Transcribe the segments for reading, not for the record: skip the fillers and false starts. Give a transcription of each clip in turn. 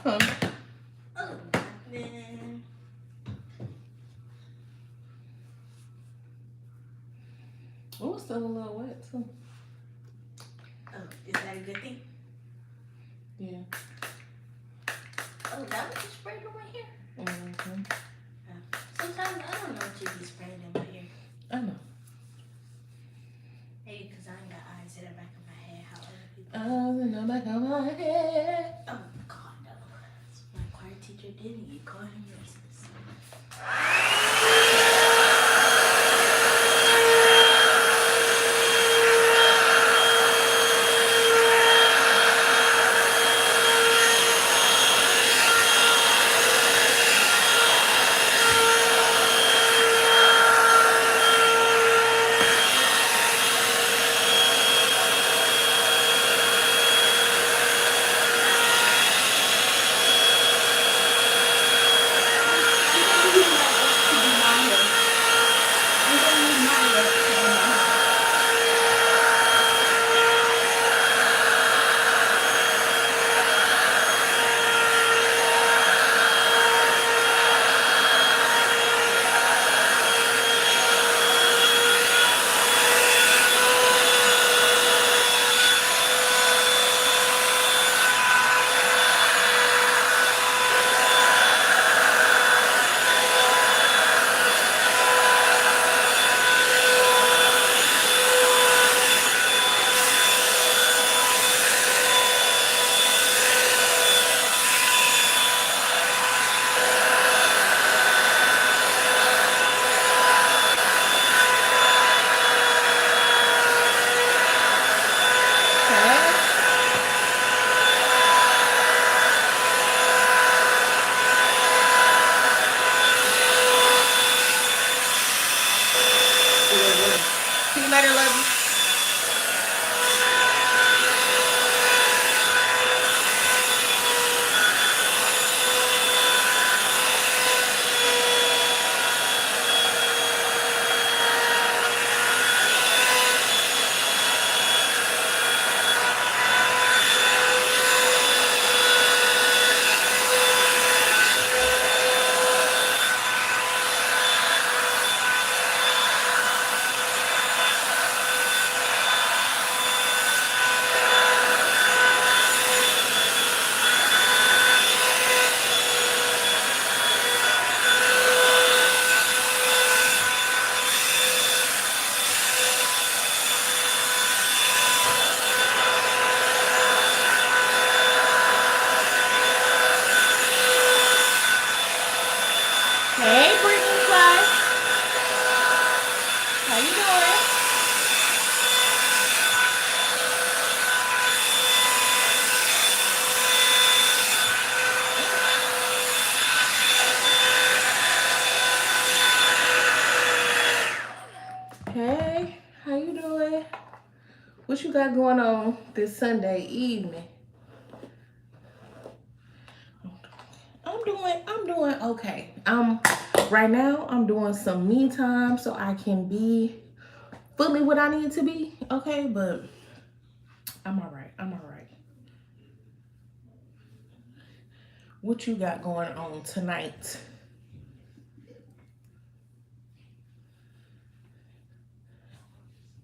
Oh, man. Oh, it's still a little wet too. Oh, is that a good thing? Yeah. Oh, that was you sprayed on my hair? Mm-hmm. Sometimes I don't know what you be spraying in my hair. I know. Maybe because I ain't got eyes in the back of my head. How other people. In the back of my head. Oh, God, no. That's what my choir teacher did, and you call him racist. See you later, love you. Hey, Brittany Fly. How you doing? Hey, how you doing? What you got going on this Sunday evening? I'm doing okay. Right now I'm doing some me time so I can be fully what I need to be. Okay, but I'm all right. I'm all right. What you got going on tonight?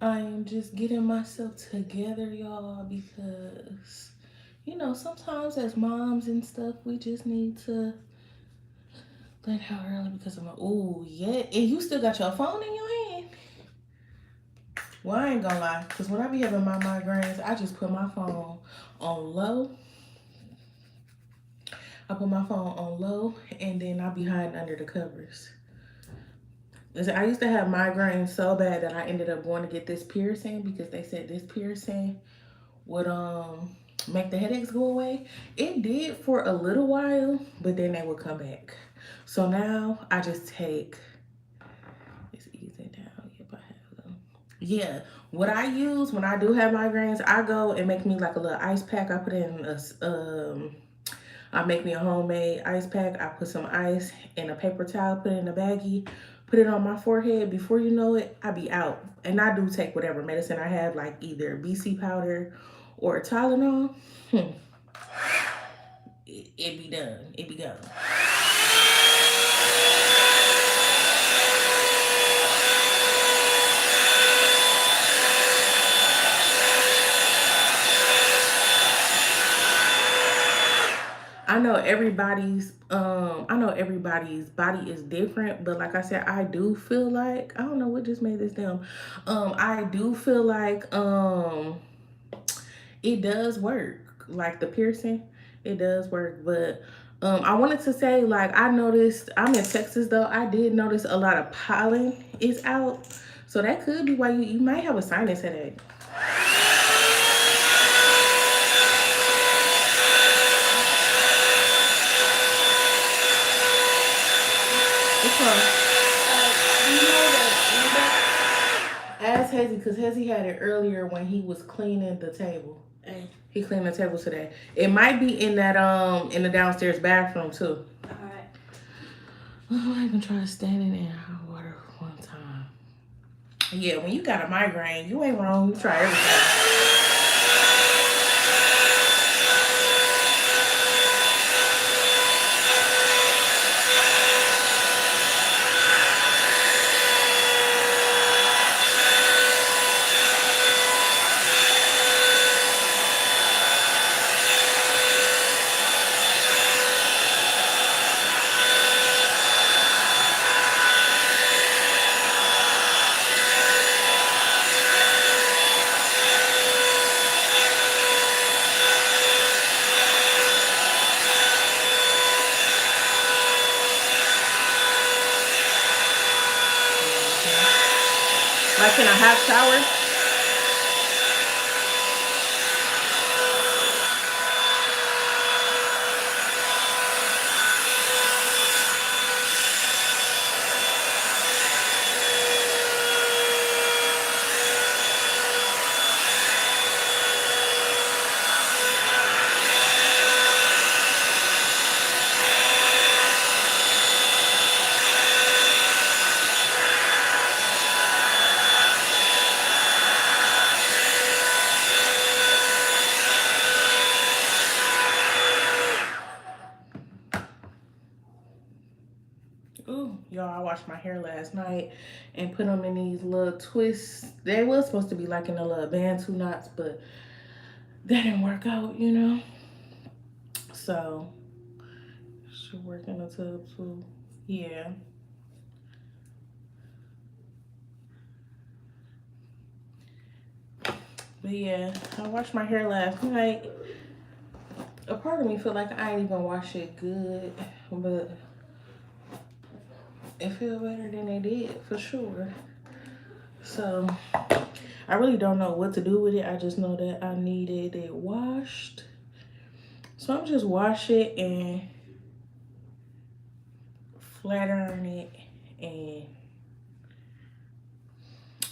I am just getting myself together, y'all, because sometimes as moms and stuff, we just need to let out early because I'm like, oh yeah, and you still got your phone in your hand. Well, I ain't gonna lie, because when I be having my migraines, I just put my phone on low. I put my phone on low, and then I be hiding under the covers. Listen, I used to have migraines so bad that I ended up going to get this piercing because they said this piercing would make the headaches go away. It did for a little while, but then they would come back. So now I just take. It's easy down. Yep, I have them. Yeah, what I use when I do have migraines, I go and make me like a little ice pack. I put in I make me a homemade ice pack. I put some ice in a paper towel, put it in a baggie, put it on my forehead. Before you know it, I be out. And I do take whatever medicine I have, like either BC powder or Tylenol. it be done. It be gone. I know everybody's body is different, but like I said, I do feel like I don't know what just made this down. I do feel like it does work. Like the piercing, it does work. But I wanted to say, like, I noticed I'm in Texas though. I did notice a lot of pollen is out. So that could be why you might have a sinus headache. Which one? You know that ask Hazy because Hazy had it earlier when he was cleaning the table. Hey. He cleaned the table today. It might be in that in the downstairs bathroom too. Alright. Oh, I even tried standing in hot water one time. Yeah, when you got a migraine, you ain't wrong. You try everything. Like in a hot shower. Ooh, y'all, I washed my hair last night and put them in these little twists. They was supposed to be like in a little bantu knots, but that didn't work out, you know. So, should work in the tub too. Yeah. But yeah, I washed my hair last night. A part of me feel like I ain't even wash it good, but it feel better than it did for sure. So I really don't know what to do with it. I just know that I needed it washed. So I'm just wash it and flat iron it and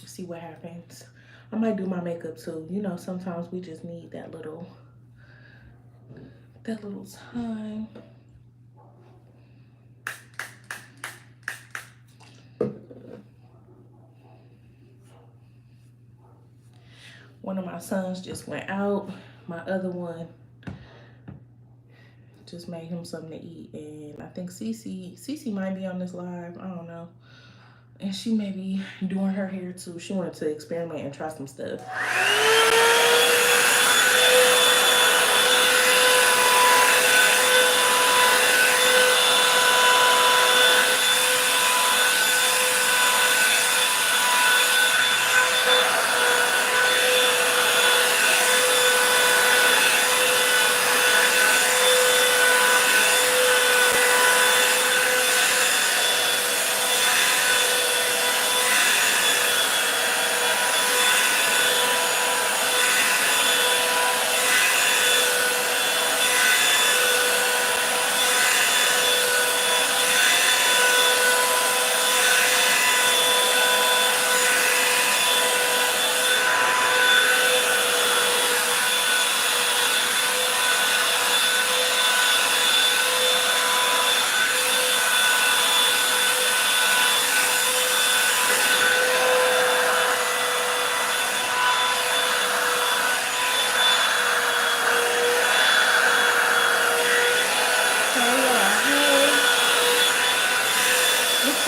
see what happens. I might do my makeup too. You know, sometimes we just need that little time. One of my sons just went out. My other one just made him something to eat. And I think CeCe might be on this live. I don't know. And she may be doing her hair too. She wanted to experiment and try some stuff.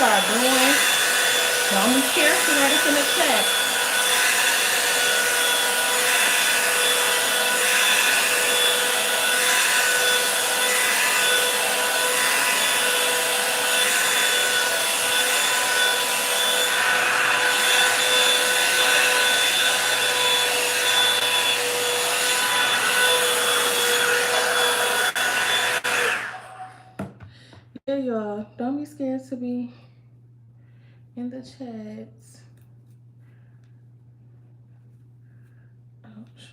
y'all doing? Don't be scared to write us in the chat. Yeah, y'all. Don't be scared to be in the chats. Ouch.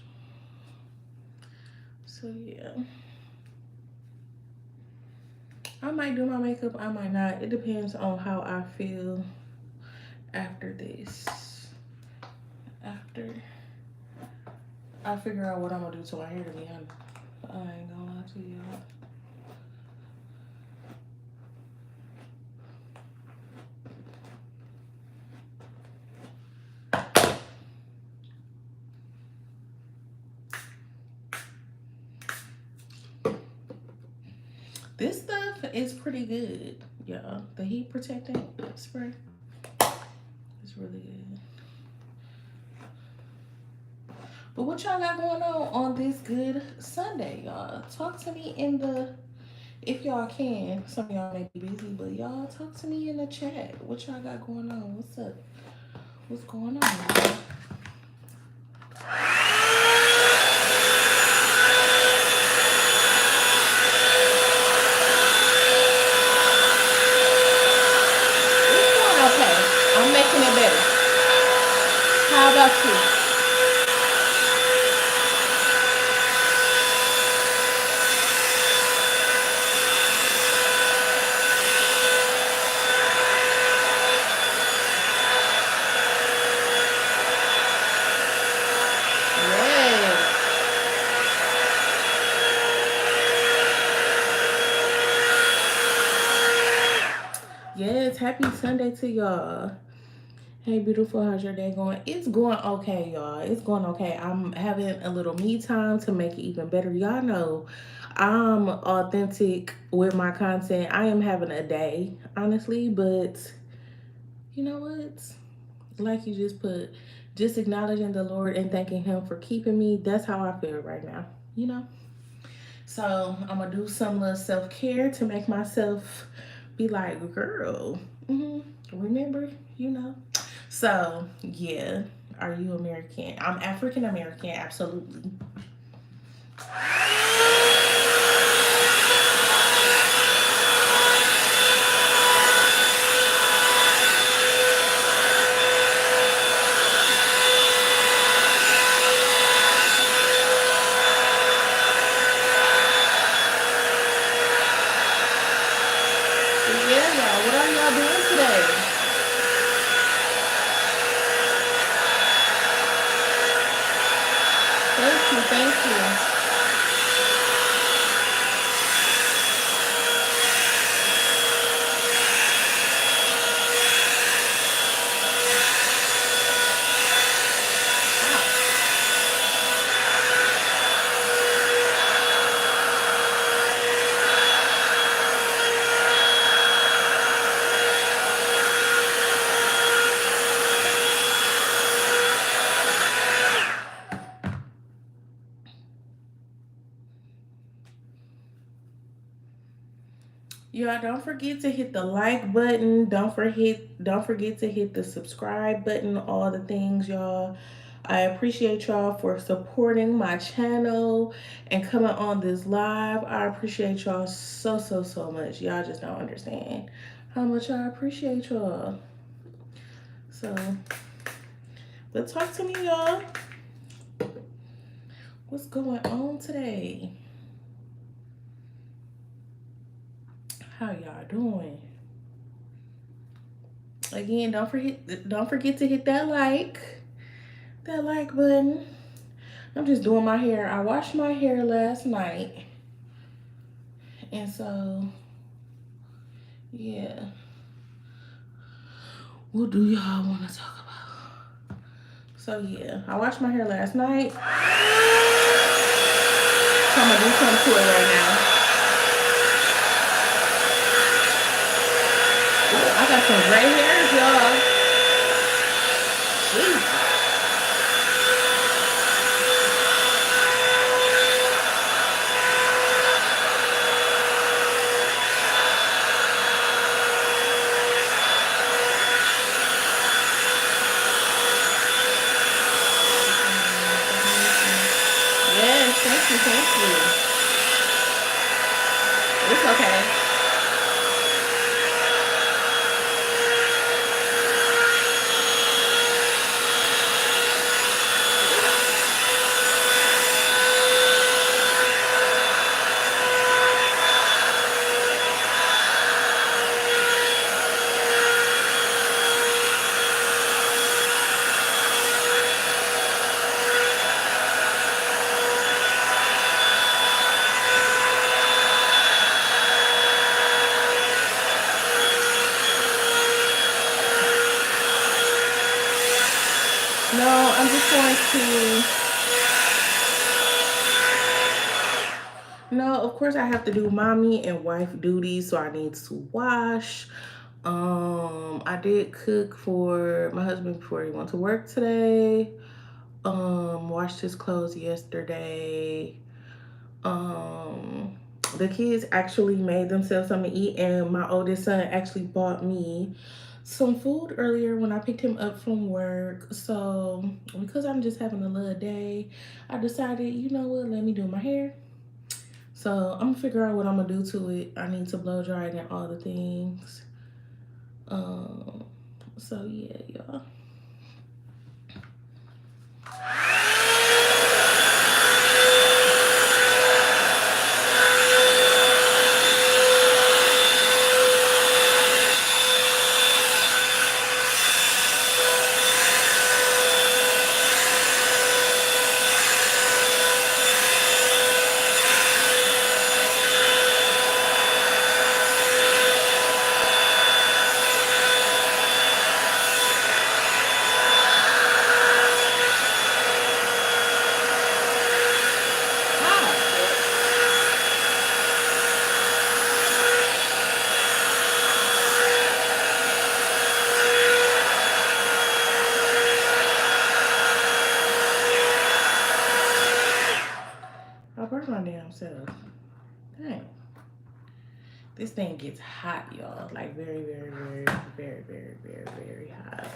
So yeah. I might do my makeup, I might not. It depends on how I feel after this. After I figure out what I'm gonna do to my hair, to be honest. I ain't gonna lie to y'all. This stuff is pretty good, y'all. The heat protecting spray is really good. But what y'all got going on this good Sunday, y'all? Talk to me in the, if y'all can. Some of y'all may be busy, but y'all talk to me in the chat. What y'all got going on? What's up? What's going on, y'all? I'm making it better. How about you? Yes, happy Sunday to y'all. Hey, beautiful, how's your day going? It's going okay, y'all. It's going okay. I'm having a little me time to make it even better. Y'all know I'm authentic with my content. I am having a day, honestly, but you know what? Like you just put, just acknowledging the Lord and thanking Him for keeping me. That's how I feel right now, you know? So I'm gonna do some little self-care to make myself be like, girl, remember, you know? So yeah, are you American? I'm African American, absolutely. Yeah, y'all, what are y'all doing today? Thank you, thank you. Y'all, don't forget to hit the like button. Don't forget to hit the subscribe button. All the things, y'all. I appreciate y'all for supporting my channel and coming on this live. I appreciate y'all so much. Y'all just don't understand how much I appreciate y'all. So, but talk to me, y'all. What's going on today? How y'all doing? Again, don't forget to hit that like button. I'm just doing my hair. I washed my hair last night. And so yeah. What do y'all want to talk about? So yeah, I washed my hair last night. So I'm gonna do something to it right now. Ooh, I got some gray hairs, y'all. Jesus. Yes, thank you, thank you. It's okay. No, I'm just going to. No, of course I have to do mommy and wife duties, so I need to wash. I did cook for my husband before he went to work today. Washed his clothes yesterday. Um, the kids actually made themselves something to eat, and my oldest son actually bought me some food earlier when I picked him up from work. So because I'm just having a little day, I decided, you know what, let me do my hair. So I'm gonna figure out what I'm gonna do to it. I need to blow dry it and all the things. Um, so yeah, y'all. I burned my damn self. Dang. This thing gets hot, y'all. Like very, very, very, very, very, very, very hot.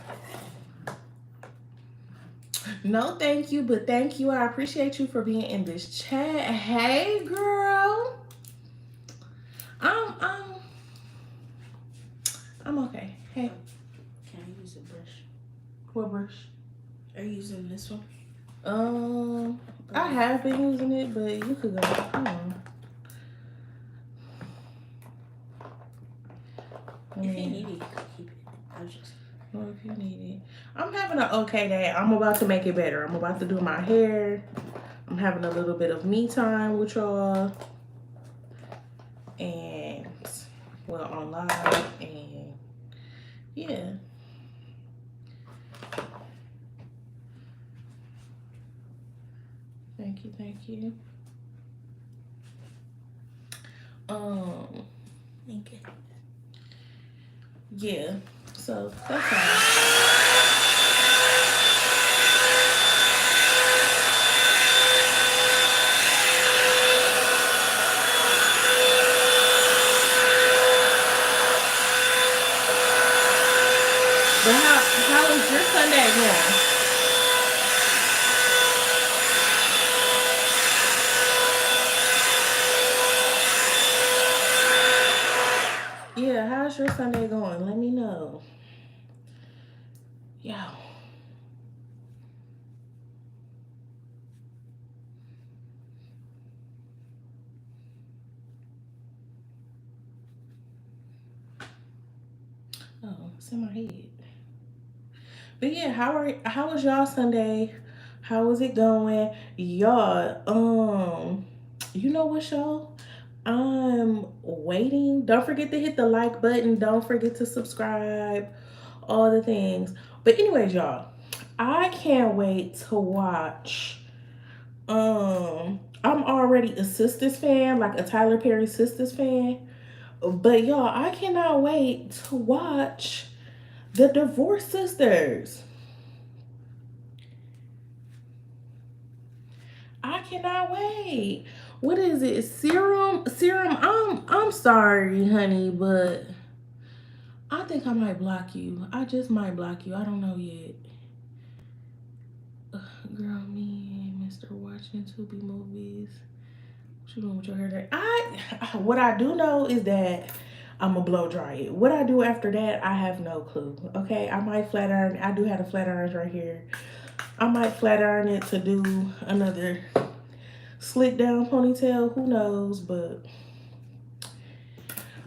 No, thank you, but thank you. I appreciate you for being in this chat. Hey, girl. I'm, I'm, I'm okay. Hey. Can I use a brush? What brush? Are you using this one? I have been using it, but you could go. Come on. If you need it, you can keep it. I was just. Well, if you need it. I'm having an okay day. I'm about to make it better. I'm about to do my hair. I'm having a little bit of me time with y'all. And, well, on live. And, yeah. Thank you, thank you. Thank you. Yeah. So that's all. But how was your Sunday going? Yeah, how's your Sunday going? Let me know. Yeah. Oh, it's in my head. But yeah, how was y'all Sunday? How was it going? Y'all, you know what, y'all? I'm waiting. Don't forget to hit the like button. Don't forget to subscribe. All the things. But anyways, y'all, I can't wait to watch. I'm already a Sisters fan, like a Tyler Perry Sisters fan. But y'all, I cannot wait to watch The Divorce Sisters. I cannot wait. What is it? Serum. I'm sorry, honey, but I think I might block you. I just might block you. I don't know yet. Girl, me and Mr. Watching Tubi movies. What you doing with your hair there? What I do know is that I'm gonna blow dry it. What I do after that, I have no clue. Okay, I might flat iron. I do have the flat irons right here. I might flat iron it to do another slick down ponytail. Who knows? But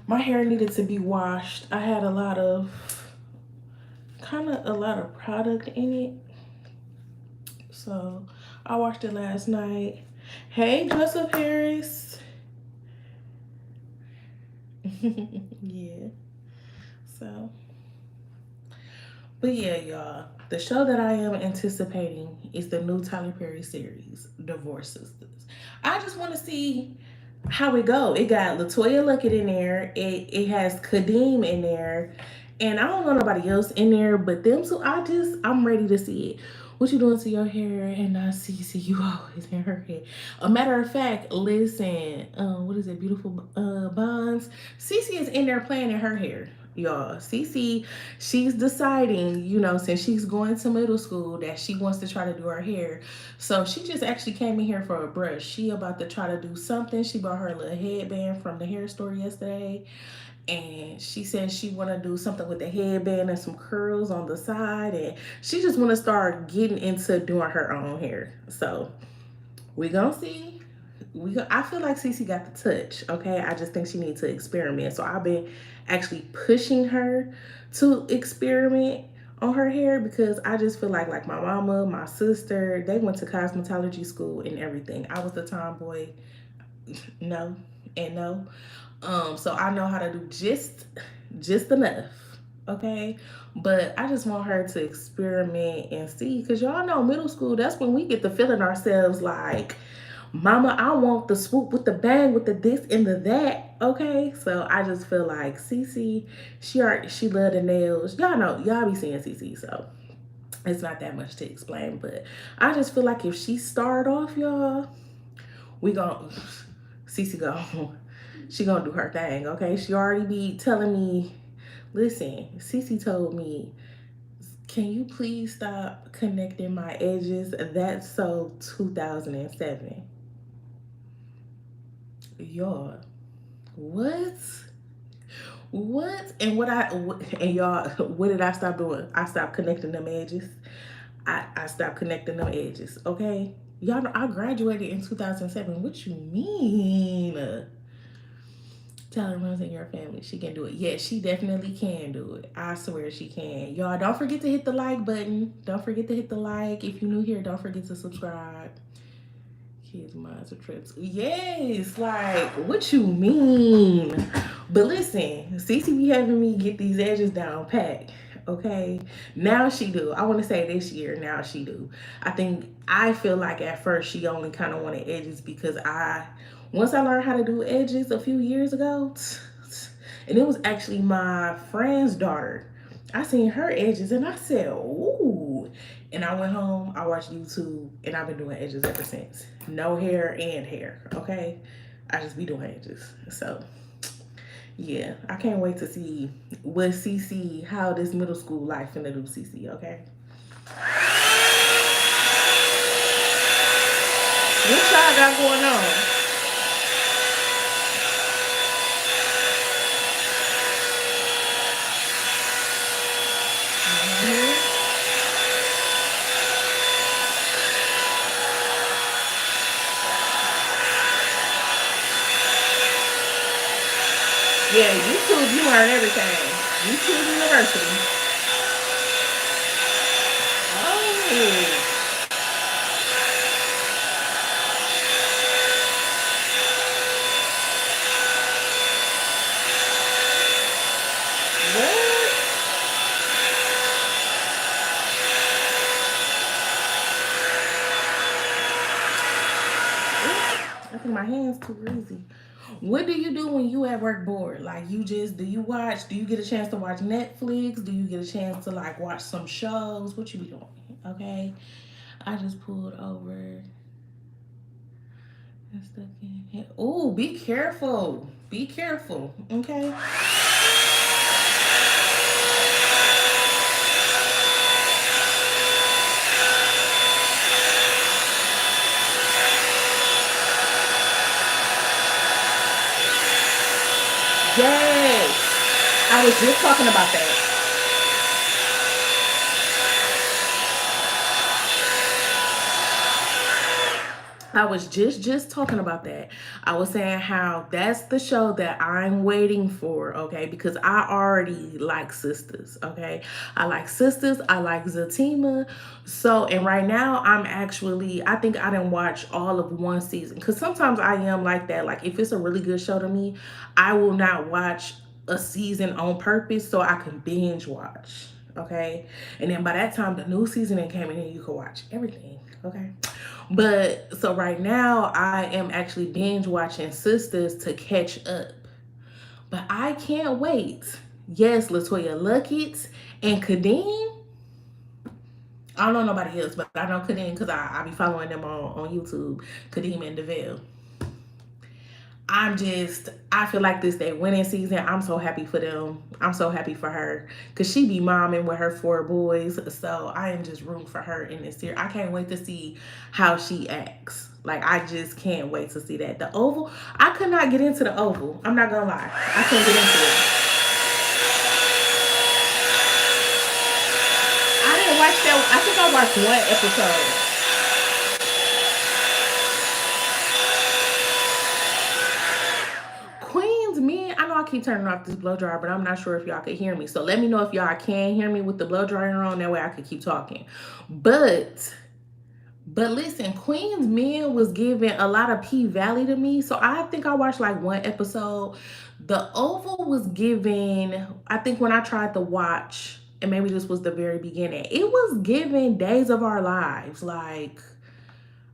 my hair needed to be washed. I had a lot of product in it, so I washed it last night. Hey, Joseph Harris. Yeah. So, but yeah, y'all. The show that I am anticipating is the new Tyler Perry series, Divorce Sisters. I just want to see how it go. It got Latoya Luckett in there. It has Kadeem in there. And I don't know nobody else in there but them. So I'm ready to see it. What you doing to your hair? And I see you always in her head. A matter of fact, listen, what is it? Beautiful Bonds. CeCe is in there playing in her hair. Y'all, CeCe, she's deciding, since she's going to middle school, that she wants to try to do her hair. So she just actually came in here for a brush. She about to try to do something. She bought her little headband from the hair store yesterday. And she said she want to do something with the headband and some curls on the side. And she just want to start getting into doing her own hair. So we gonna see. I feel like CeCe got the touch, okay? I just think she needs to experiment. So I've been actually pushing her to experiment on her hair because I just feel like my mama, my sister, they went to cosmetology school and everything. I was the tomboy, no, and no. So I know how to do just enough, okay? But I just want her to experiment and see, because y'all know middle school, that's when we get to feeling ourselves like, mama, I want the swoop with the bang with the this and the that, okay? So I just feel like CeCe, she love the nails. Y'all know, y'all be seeing CeCe, so it's not that much to explain. But I just feel like if she start off, y'all, we gon' CeCe she gonna do her thing, okay? She already be telling me, listen, CeCe told me, can you please stop connecting my edges? That's so 2007. Y'all, what? What? And y'all, what did I stop doing? I stopped connecting them edges. I stopped connecting them edges, okay? Y'all know I graduated in 2007. What you mean? Tyler runs in your family. She can do it. Yes, she definitely can do it. I swear she can. Y'all, don't forget to hit the like button. Don't forget to hit the like. If you're new here, don't forget to subscribe. Kids' minds are trips. Yes, like, what you mean? But listen, CeCe be having me get these edges down pat. Okay, now she do. I want to say this year, now she do. I feel like at first she only kind of wanted edges because once I learned how to do edges a few years ago, and it was actually my friend's daughter. I seen her edges and I said, ooh. And I went home, I watched YouTube, and I've been doing edges ever since. No hair and hair, okay? I just be doing edges. So, yeah, I can't wait to see what CeCe, how this middle school life finna do CeCe, okay? What y'all got going on? Mm-hmm. Yeah, YouTube, you learn everything. YouTube University. Oh, what? I think my hands too greasy. What do you do when you at work bored? Like you just do you watch? Do you get a chance to watch Netflix? Do you get a chance to like watch some shows? What you be doing? Okay, I just pulled over and stuck in here. Oh, be careful. Be careful. Okay. Yes. I was just talking about that. I was just talking about that. I was saying how that's the show that I'm waiting for, okay? Because I already like Sisters, okay? I like Sisters. I like Zatima. So, and right now I'm actually, I think I didn't watch all of one season because sometimes I am like that. Like if it's a really good show to me, I will not watch a season on purpose so I can binge watch, okay? And then by that time the new season came in and you can watch everything, okay? But so right now I am actually binge watching Sisters to catch up. But I can't wait. Yes, Latoya Luckett and Kadeem. I don't know nobody else, but I know Kadeem because I be following them on YouTube. Kadeem and DeVille. I feel like this they winning season. I'm so happy for them. I'm so happy for her because she be momming with her 4 boys. So I am just rooting for her in this series. I can't wait to see how she acts. Like I just can't wait to see that. The Oval, I could not get into the Oval. I'm not gonna lie. I couldn't get into it. I didn't watch that. I think I watched one episode. Queens, me, I know I keep turning off this blow dryer, but I'm not sure if y'all can hear me. So let me know if y'all can hear me with the blow dryer on. That way I can keep talking. But listen, Queen's Men was giving a lot of P Valley to me. So I think I watched like one episode. The Oval was giving, I think when I tried to watch, and maybe this was the very beginning, it was giving Days of Our Lives. Like,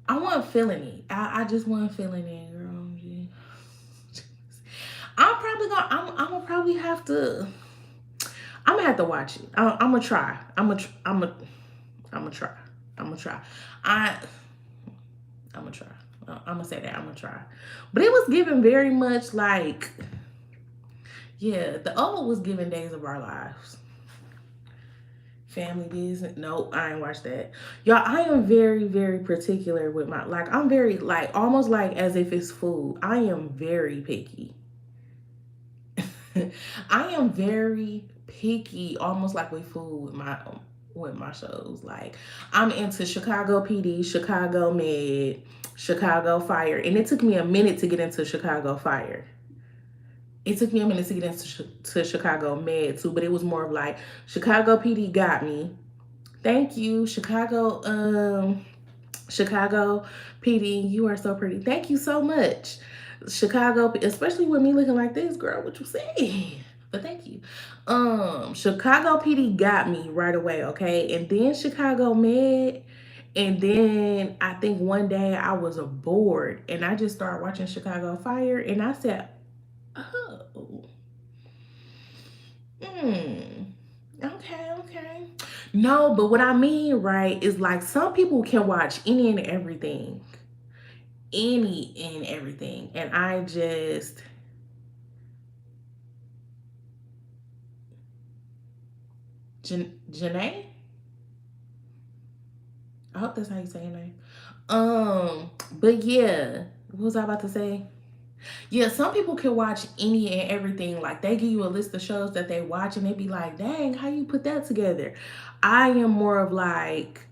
I wasn't feeling it. I just wasn't feeling it, girl. I'm gonna probably have to. I'm gonna have to watch it. I'm gonna try. I'm gonna try. I'm gonna try. I I'm gonna try. I'm gonna say that I'm gonna try. But it was given very much like, yeah, the old was giving Days of Our Lives. Family Business. Nope, I ain't watched that. Y'all, I am very, very particular with my, like, I'm very, like, almost like as if it's food. I am very picky. I am very picky, almost like with food with my shows. Like I'm into Chicago PD, Chicago Med, Chicago Fire, and it took me a minute to get into Chicago Fire. It took me a minute to get into to Chicago Med too, but it was more of like Chicago PD got me. Thank you, Chicago PD. You are so pretty. Thank you so much. Chicago, especially with me looking like this, girl. What you say? But thank you. Chicago PD got me right away, okay? And then Chicago Med. And then I think one day I was bored and I just started watching Chicago Fire and I said, oh, hmm. Okay. No, but what I mean, right, is like some people can watch any and everything. Any and everything. And I just Janae? I hope that's how you say your name. But yeah, what was I about to say? Yeah, some people can watch any and everything. Like they give you a list of shows that they watch and they be like, dang, how you put that together? I am more of like,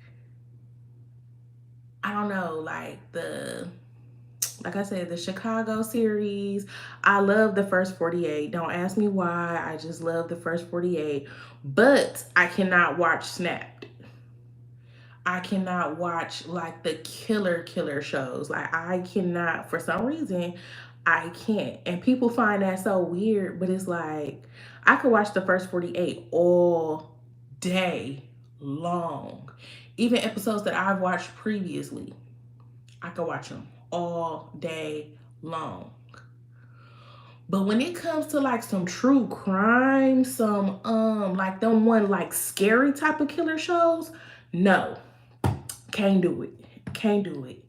I don't know, like I said, the Chicago series. I love the first 48. Don't ask me why. I just love the first 48. But I cannot watch Snapped. I cannot watch like the killer shows. Like I cannot, for some reason, I can't. And people find that so weird, but it's like I could watch the first 48 all day long. Even episodes that I've watched previously, I could watch them all day long. But when it comes to like some true crime, some like them one like scary type of killer shows, no. Can't do it. Can't do it.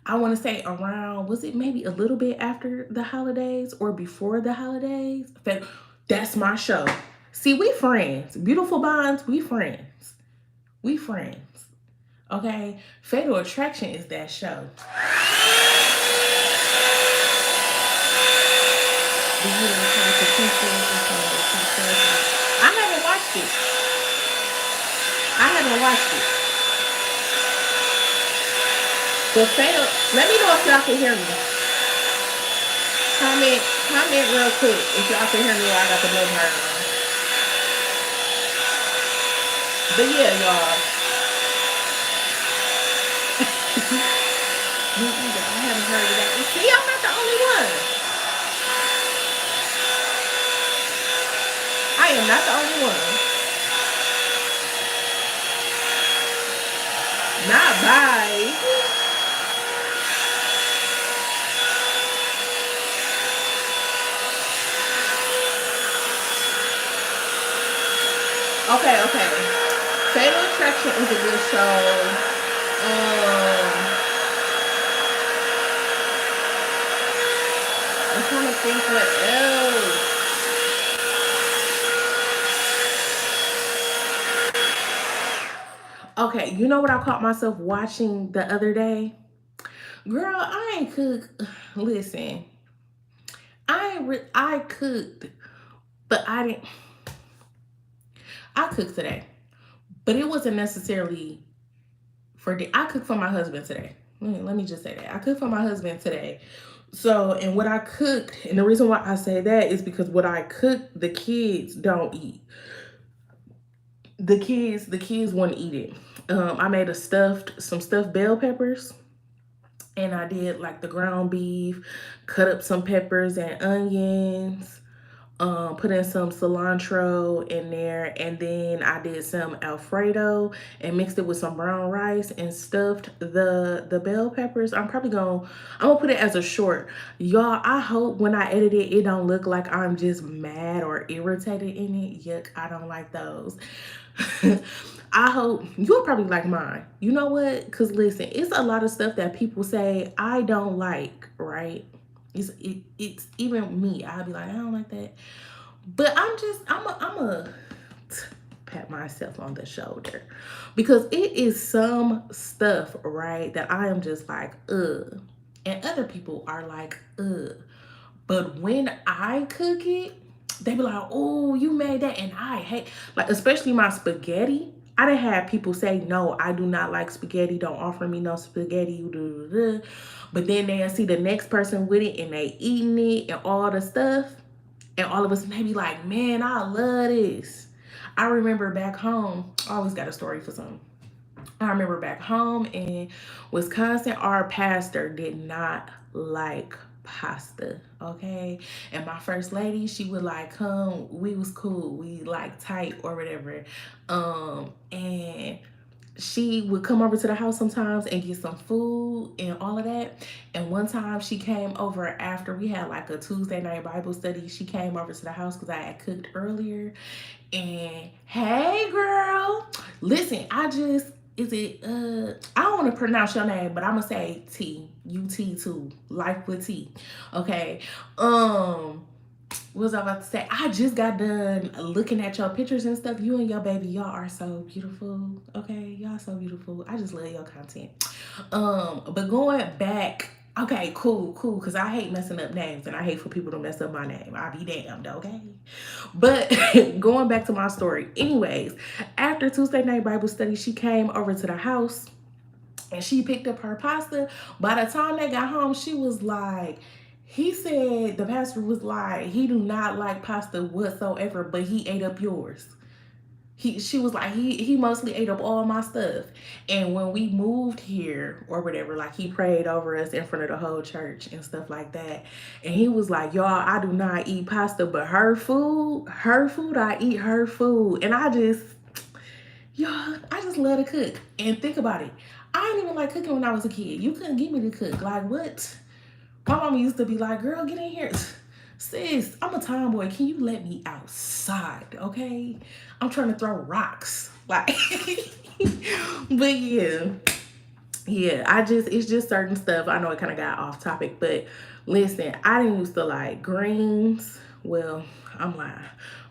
I want to say around, was it maybe a little bit after the holidays or before the holidays? That's my show. See, we friends. Beautiful Bonds, we friends. We friends. Okay? Fatal Attraction is that show. I haven't watched it. I haven't watched it. But Fatal, let me know if y'all can hear me. Comment real quick if y'all can hear me while I got the blow dryer on. But yeah, y'all. I haven't heard of that. See, I'm not the only one. I am not the only one. Not bye. Okay. Fatal Attraction is a good show. I'm trying to think what else. Okay, you know what I caught myself watching the other day? Girl, I ain't cook. Listen, I cooked, but I didn't. I cooked today, but it wasn't necessarily I cooked for my husband today. Let me just say that I cooked for my husband today. So, and what I cooked, and the reason why I say that is because what I cooked, the kids don't eat. The kids wouldn't eat it. I made some stuffed bell peppers, and I did like the ground beef, cut up some peppers and onions, put in some cilantro in there, and then I did some Alfredo and mixed it with some brown rice and stuffed the bell peppers. I'm gonna put it as a short. Y'all, I hope when I edit it, it don't look like I'm just mad or irritated in it. Yuck, I don't like those. I hope you'll probably like mine. You know what? Because listen, it's a lot of stuff that people say I don't like, right? It's even me. I'll be like, I don't like that. But I'm a pat myself on the shoulder because it is some stuff, right, that I am just like, ugh. And other people are like, ugh. But when I cook it, they be like, oh, you made that. And I hate, like, especially my spaghetti. I done had people say, no, I do not like spaghetti. Don't offer me no spaghetti. But then they see the next person with it and they eating it and all the stuff. And all of us may be like, man, I love this. I remember back home, I always got a story for something. I remember back home in Wisconsin, our pastor did not like pasta, okay? And my first lady, she would like come, we was cool, we like tight or whatever. And she would come over to the house sometimes and get some food and all of that. And one time she came over after we had like a Tuesday night Bible study. She came over to the house because I had cooked earlier. And hey girl, listen, I don't want to pronounce your name, but I'm gonna say T, UT2, life with T. Okay. What was I about to say? I just got done looking at your pictures and stuff. You and your baby, y'all are so beautiful. Okay, y'all so beautiful. I just love your content. But going back, okay, cool. Cause I hate messing up names and I hate for people to mess up my name. I'll be damned, okay? But going back to my story. Anyways, after Tuesday night Bible study, she came over to the house and she picked up her pasta. By the time they got home, she was like, he said, the pastor was like, he do not like pasta whatsoever, but he ate up yours. She was like, he mostly ate up all my stuff. And when we moved here or whatever, like he prayed over us in front of the whole church and stuff like that. And he was like, y'all, I do not eat pasta, but her food, I eat her food. And I just love to cook. And think about it. I didn't even like cooking when I was a kid. You couldn't get me to cook. Like what? My mama used to be like, girl, get in here. Sis, I'm a tomboy. Can you let me outside? Okay? I'm trying to throw rocks. Like, but yeah. Yeah, it's just certain stuff. I know it kind of got off topic, but listen, I didn't used to like greens. Well, I'm lying.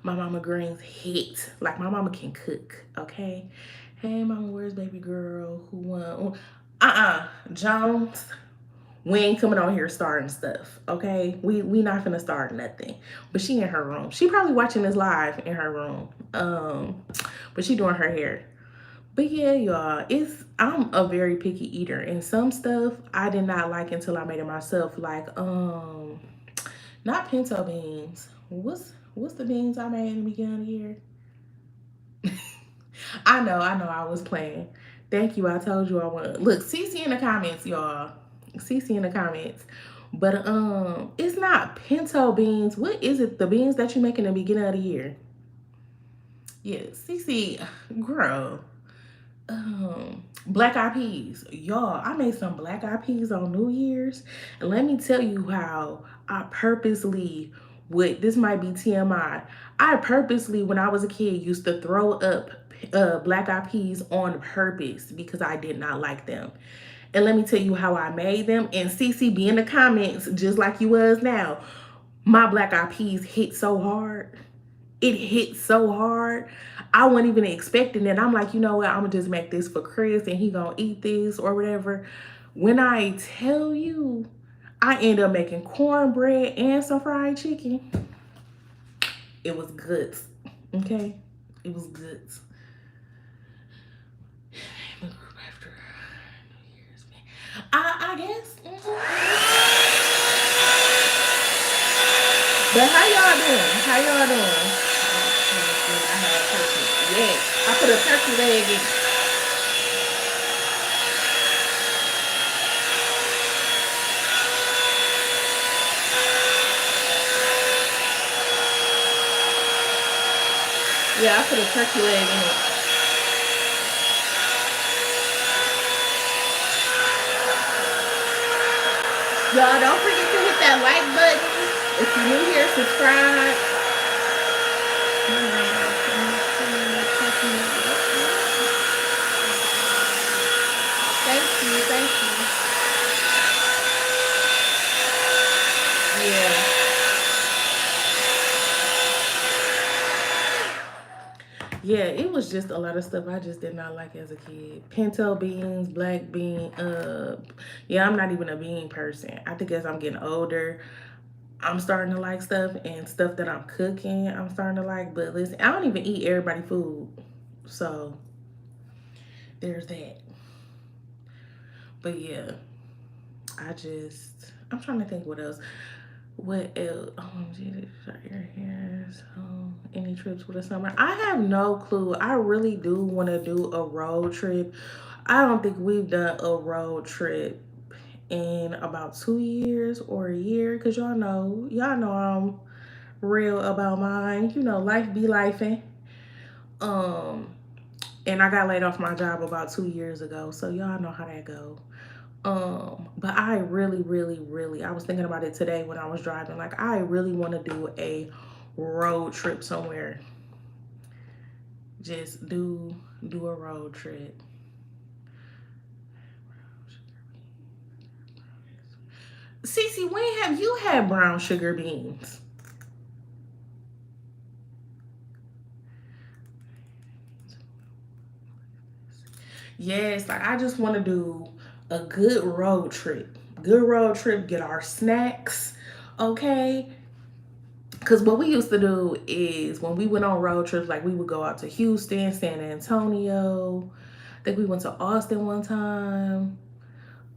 My mama greens hit. Like, my mama can cook, okay? Hey, mama, where's baby girl? Who won? Jones, we ain't coming on here starting stuff, okay? We not finna start nothing. But she in her room. She probably watching this live in her room. But she doing her hair. But yeah, y'all, I'm a very picky eater, and some stuff I did not like until I made it myself. Like, not pinto beans. What's the beans I made in the beginning of the year? I know, I was playing. Thank you. I told you I would. Look, CeCe in the comments, y'all. CeCe in the comments. But it's not pinto beans. What is it? The beans that you make in the beginning of the year? Yeah, CeCe, girl. Black eyed peas. Y'all, I made some black eyed peas on New Year's. And let me tell you how I purposely would, this might be TMI. I purposely, when I was a kid, used to throw up black eyed peas on purpose because I did not like them. And let me tell you how I made them. And CeCe, be in the comments just like you was now. My black eyed peas hit so hard. It hit so hard. I wasn't even expecting it. I'm like, you know what? I'm gonna just make this for Chris and he gonna eat this or whatever. When I tell you, I end up making cornbread and some fried chicken. It was good. Okay? It was good. I guess. But how y'all doing? How y'all doing? I had a turkey. Yes. I put a turkey leg in. Yeah, I put a turkey leg in it. Y'all don't forget to hit that like button. If you're new here, subscribe. Thank you, thank you. Yeah. Yeah, it was just a lot of stuff I just did not like as a kid. Pinto beans, black bean. Yeah, I'm not even a bean person. I think as I'm getting older, I'm starting to like stuff, and stuff that I'm cooking, I'm starting to like. But listen, I don't even eat everybody food, so there's that. But yeah, I'm trying to think what else. What else? Oh, Jesus, your hair. So, any trips for the summer? I have no clue. I really do want to do a road trip. I don't think we've done a road trip in about 2 years or a year, because y'all know I'm real about mine. You know, life be lifing. Um, and I got laid off my job about 2 years ago, so y'all know how that go. But I really, really, really, I was thinking about it today when I was driving. Like, I really want to do a road trip somewhere. Just do a road trip. CeCe, when have you had brown sugar beans? Yes, like, I just want to do a good road trip. Good road trip, get our snacks, okay? Because what we used to do is when we went on road trips, like, we would go out to Houston, San Antonio. I think we went to Austin one time.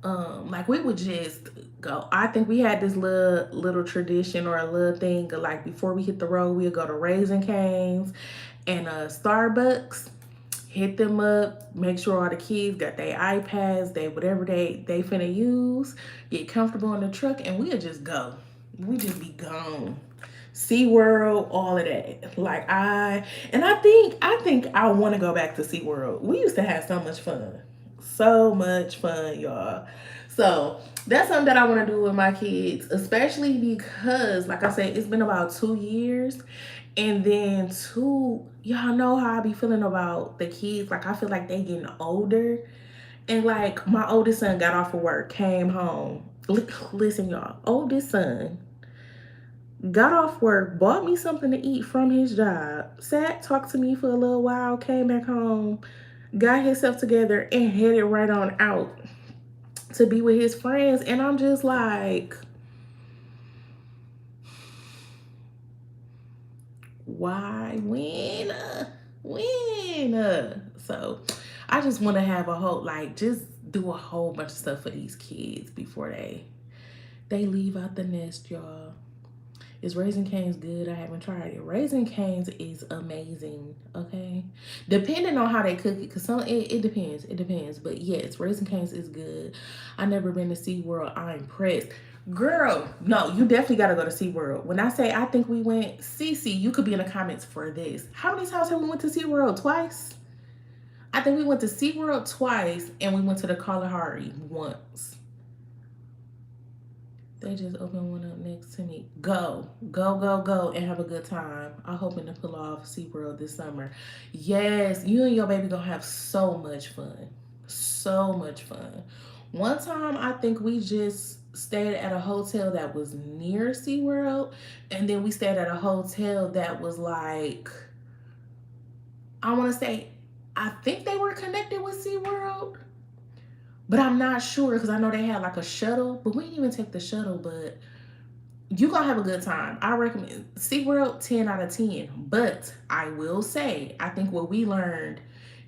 Like, we would just go. I think we had this little tradition or a little thing of, like, before we hit the road, we'd go to Raising Cane's and Starbucks, hit them up, make sure all the kids got their iPads, whatever they finna use, get comfortable in the truck, and we'll just go. We just be gone. SeaWorld, all of that. Like, I think I want to go back to SeaWorld. We used to have so much fun. So much fun, y'all. So that's something that I want to do with my kids, especially because, like I said, it's been about 2 years. And then two, y'all know how I be feeling about the kids. Like, I feel like they getting older. And like, my oldest son got off of work, came home. Listen, y'all, oldest son got off work, bought me something to eat from his job, sat, talked to me for a little while, came back home, got himself together, and headed right on out to be with his friends. And I'm just like, why? When? So I just want to have a whole, like, just do a whole bunch of stuff for these kids before they leave out the nest, y'all. Is Raising Cane's good? I haven't tried it. Raising Cane's is amazing, okay? Depending on how they cook it, because it depends. It depends. But yes, Raising Cane's is good. I never been to SeaWorld. I'm impressed. Girl, no, you definitely got to go to SeaWorld. When I say I think we went, CeCe, you could be in the comments for this. How many times have we went to SeaWorld? Twice? I think we went to SeaWorld twice, and we went to the Kalahari once. They just opened one up next to me. Go, go, go, go, and have a good time. I'm hoping to pull off SeaWorld this summer. Yes, you and your baby gonna have so much fun. So much fun. One time, I think we just stayed at a hotel that was near SeaWorld, and then we stayed at a hotel that was like, I wanna say, I think they were connected with SeaWorld. But I'm not sure because I know they had like a shuttle, but we didn't even take the shuttle. But you gonna have a good time. I recommend SeaWorld 10 out of 10. But I will say, I think what we learned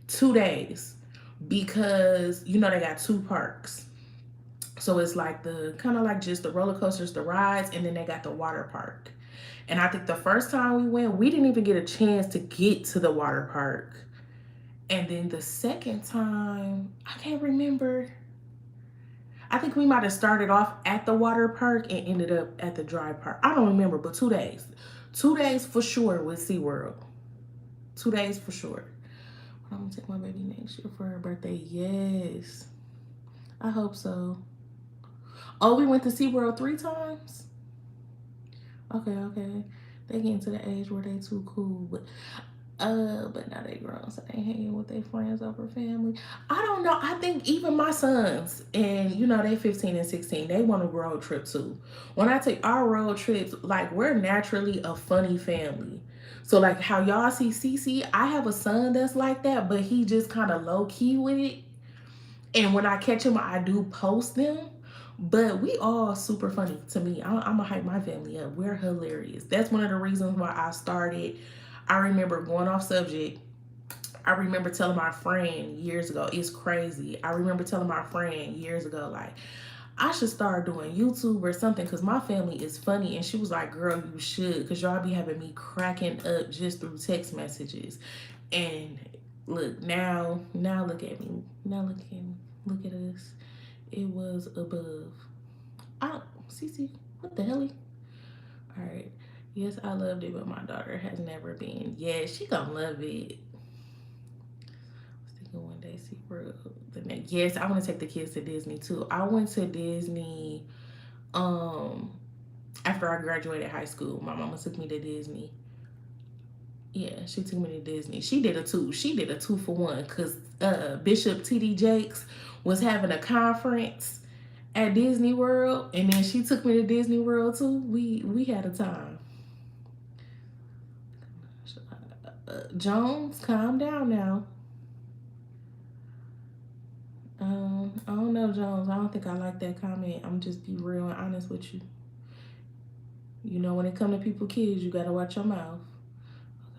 2 days because you know they got two parks. So it's like the kind of like just the roller coasters, the rides, and then they got the water park. And I think the first time we went, we didn't even get a chance to get to the water park. And then the second time, I can't remember. I think we might have started off at the water park and ended up at the dry park. I don't remember, but 2 days. 2 days for sure with SeaWorld. 2 days for sure. I'm gonna take my baby next year for her birthday. Yes. I hope so. Oh, we went to SeaWorld 3 times? Okay. They getting to the age where they too cool, but now they grown, so they hanging with their friends over family. I don't know. I think even my sons, and you know, they 15 and 16, they want a road trip too. When I take our road trips, like we're naturally a funny family. So like how y'all see CeCe, I have a son that's like that, but he just kind of low key with it. And when I catch him, I do post them. But we all super funny to me. I'm gonna hype my family up. We're hilarious. That's one of the reasons why I started. I remember going off subject. I remember telling my friend years ago, it's crazy. I remember telling my friend years ago, like, I should start doing YouTube or something because my family is funny. And she was like, girl, you should, because y'all be having me cracking up just through text messages. And look, now look at me. Now look at us. It was above. Oh, CeCe, what the hell? All right. Yes, I loved it, but my daughter has never been. Yeah, she gonna love it. I was thinking one day SeaWorld. Yes, I want to take the kids to Disney too. I went to Disney after I graduated high school. My mama took me to Disney. Yeah, she took me to Disney. She did a two. She did a 2-for-1 because Bishop T.D. Jakes was having a conference at Disney World, and then she took me to Disney World too. We had a time. Jones, calm down now. I don't know, Jones. I don't think I like that comment. I'm just be real and honest with you. You know, when it come to people, kids, you gotta watch your mouth.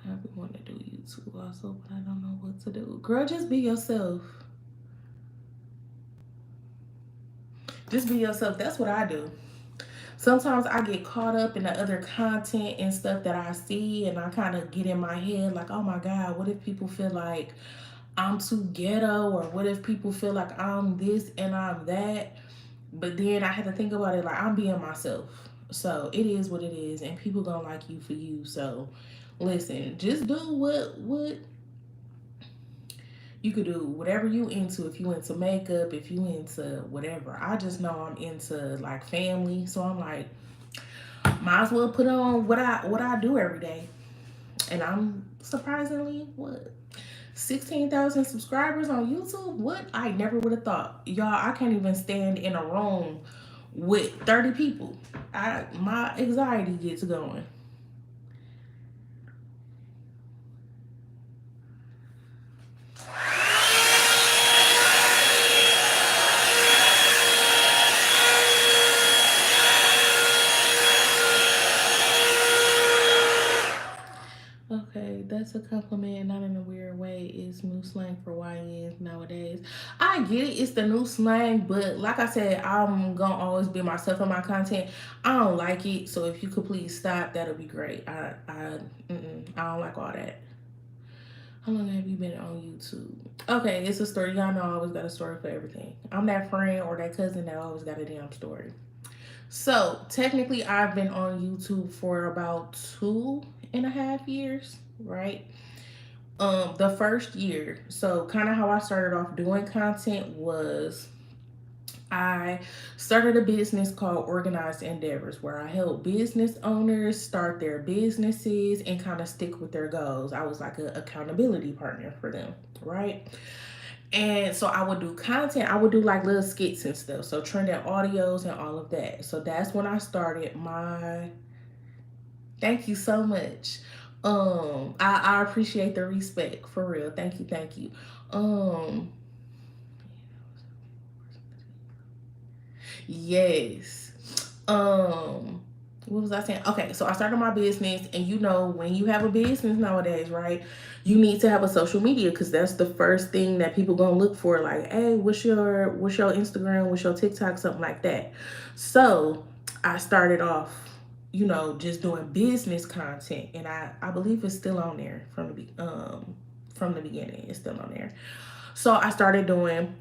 I be wanting to do YouTube also, but I don't know what to do. Girl, just be yourself. Just be yourself. That's what I do. Sometimes I get caught up in the other content and stuff that I see, and I kind of get in my head like, oh my God, what if people feel like I'm too ghetto, or what if people feel like I'm this and I'm that? But then I had to think about it like I'm being myself. So it is what it is, and people gonna like you for you. So listen, just do what You could do whatever you into. If you into makeup, if you into whatever. I just know I'm into like family, so I'm like, might as well put on what I do every day. And I'm surprisingly what 16,000 subscribers on YouTube. What I never would have thought, y'all. I can't even stand in a room with 30 people. My anxiety gets going. Okay, that's a compliment, not in a weird way. It's new slang for YNs nowadays. I get it, it's the new slang, but like I said, I'm gonna always be myself in my content. I don't like it, so if you could please stop, that'll be great. I don't like all that. How long have you been on YouTube? Okay, it's a story. Y'all know I always got a story for everything. I'm that friend or that cousin that always got a damn story. So technically, I've been on YouTube for about 2.5 years, right? The first year. So kind of how I started off doing content was I started a business called Organized Endeavors where I help business owners start their businesses and kind of stick with their goals. I was like an accountability partner for them, right? And so I would do content. I would do like little skits and stuff. So trending audios and all of that. So that's when I started my. Thank you so much. I appreciate the respect for real. Thank you, thank you. Um, yes. What was I saying? Okay, so I started my business, and you know, when you have a business nowadays, right? You need to have a social media because that's the first thing that people gonna look for. Like, hey, what's your Instagram, what's your TikTok, something like that. So I started off, just doing business content, and I believe it's still on there from the beginning. It's still on there. So I started doing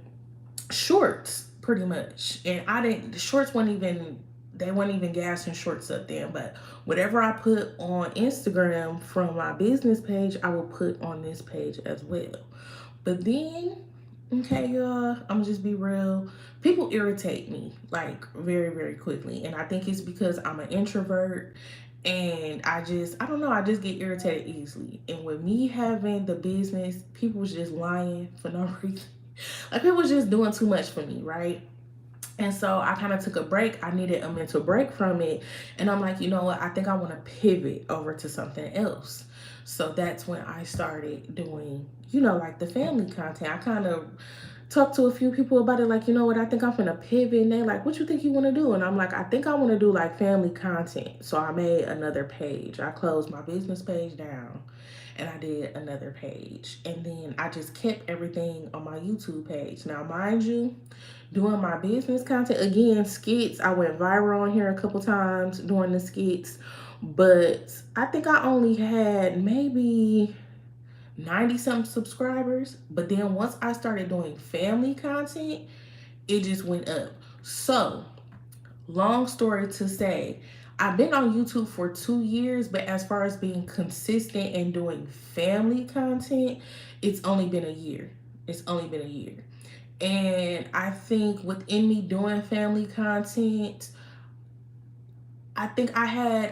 shorts pretty much, and I didn't. The shorts weren't even. They weren't even gassing shorts up then, but whatever I put on Instagram from my business page, I will put on this page as well. But then, okay, y'all, I'm gonna just be real. People irritate me like very, very quickly. And I think it's because I'm an introvert and I don't know, I just get irritated easily. And with me having the business, people was just lying for no reason. Like people was just doing too much for me, right? And so I kind of took a break. I needed a mental break from it. And I'm like, you know what? I think I want to pivot over to something else. So that's when I started doing, like the family content. I kind of talked to a few people about it, like, you know what? I think I'm going to pivot. And they're like, what you think you want to do? And I'm like, I think I want to do like family content. So I made another page. I closed my business page down and I did another page. And then I just kept everything on my YouTube page. Now, mind you, doing my business content, again, skits, I went viral on here a couple times doing the skits, but I think I only had maybe 90 something subscribers. But then once I started doing family content, it just went up. So, long story to say, I've been on YouTube for 2 years, but as far as being consistent and doing family content, it's only been a year. It's only been a year. And I think within me doing family content, I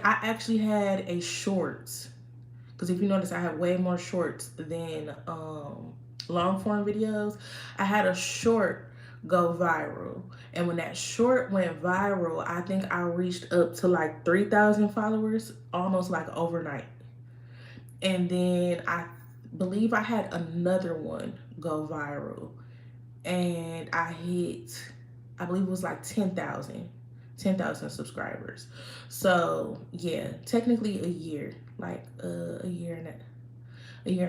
actually had a shorts. Because if you notice, I have way more shorts than long form videos. I had a short go viral. And when that short went viral, I think I reached up to like 3,000 followers almost like overnight. And then I believe I had another one go viral. And I believe it was like 10,000 subscribers. So yeah, technically a year, like a year and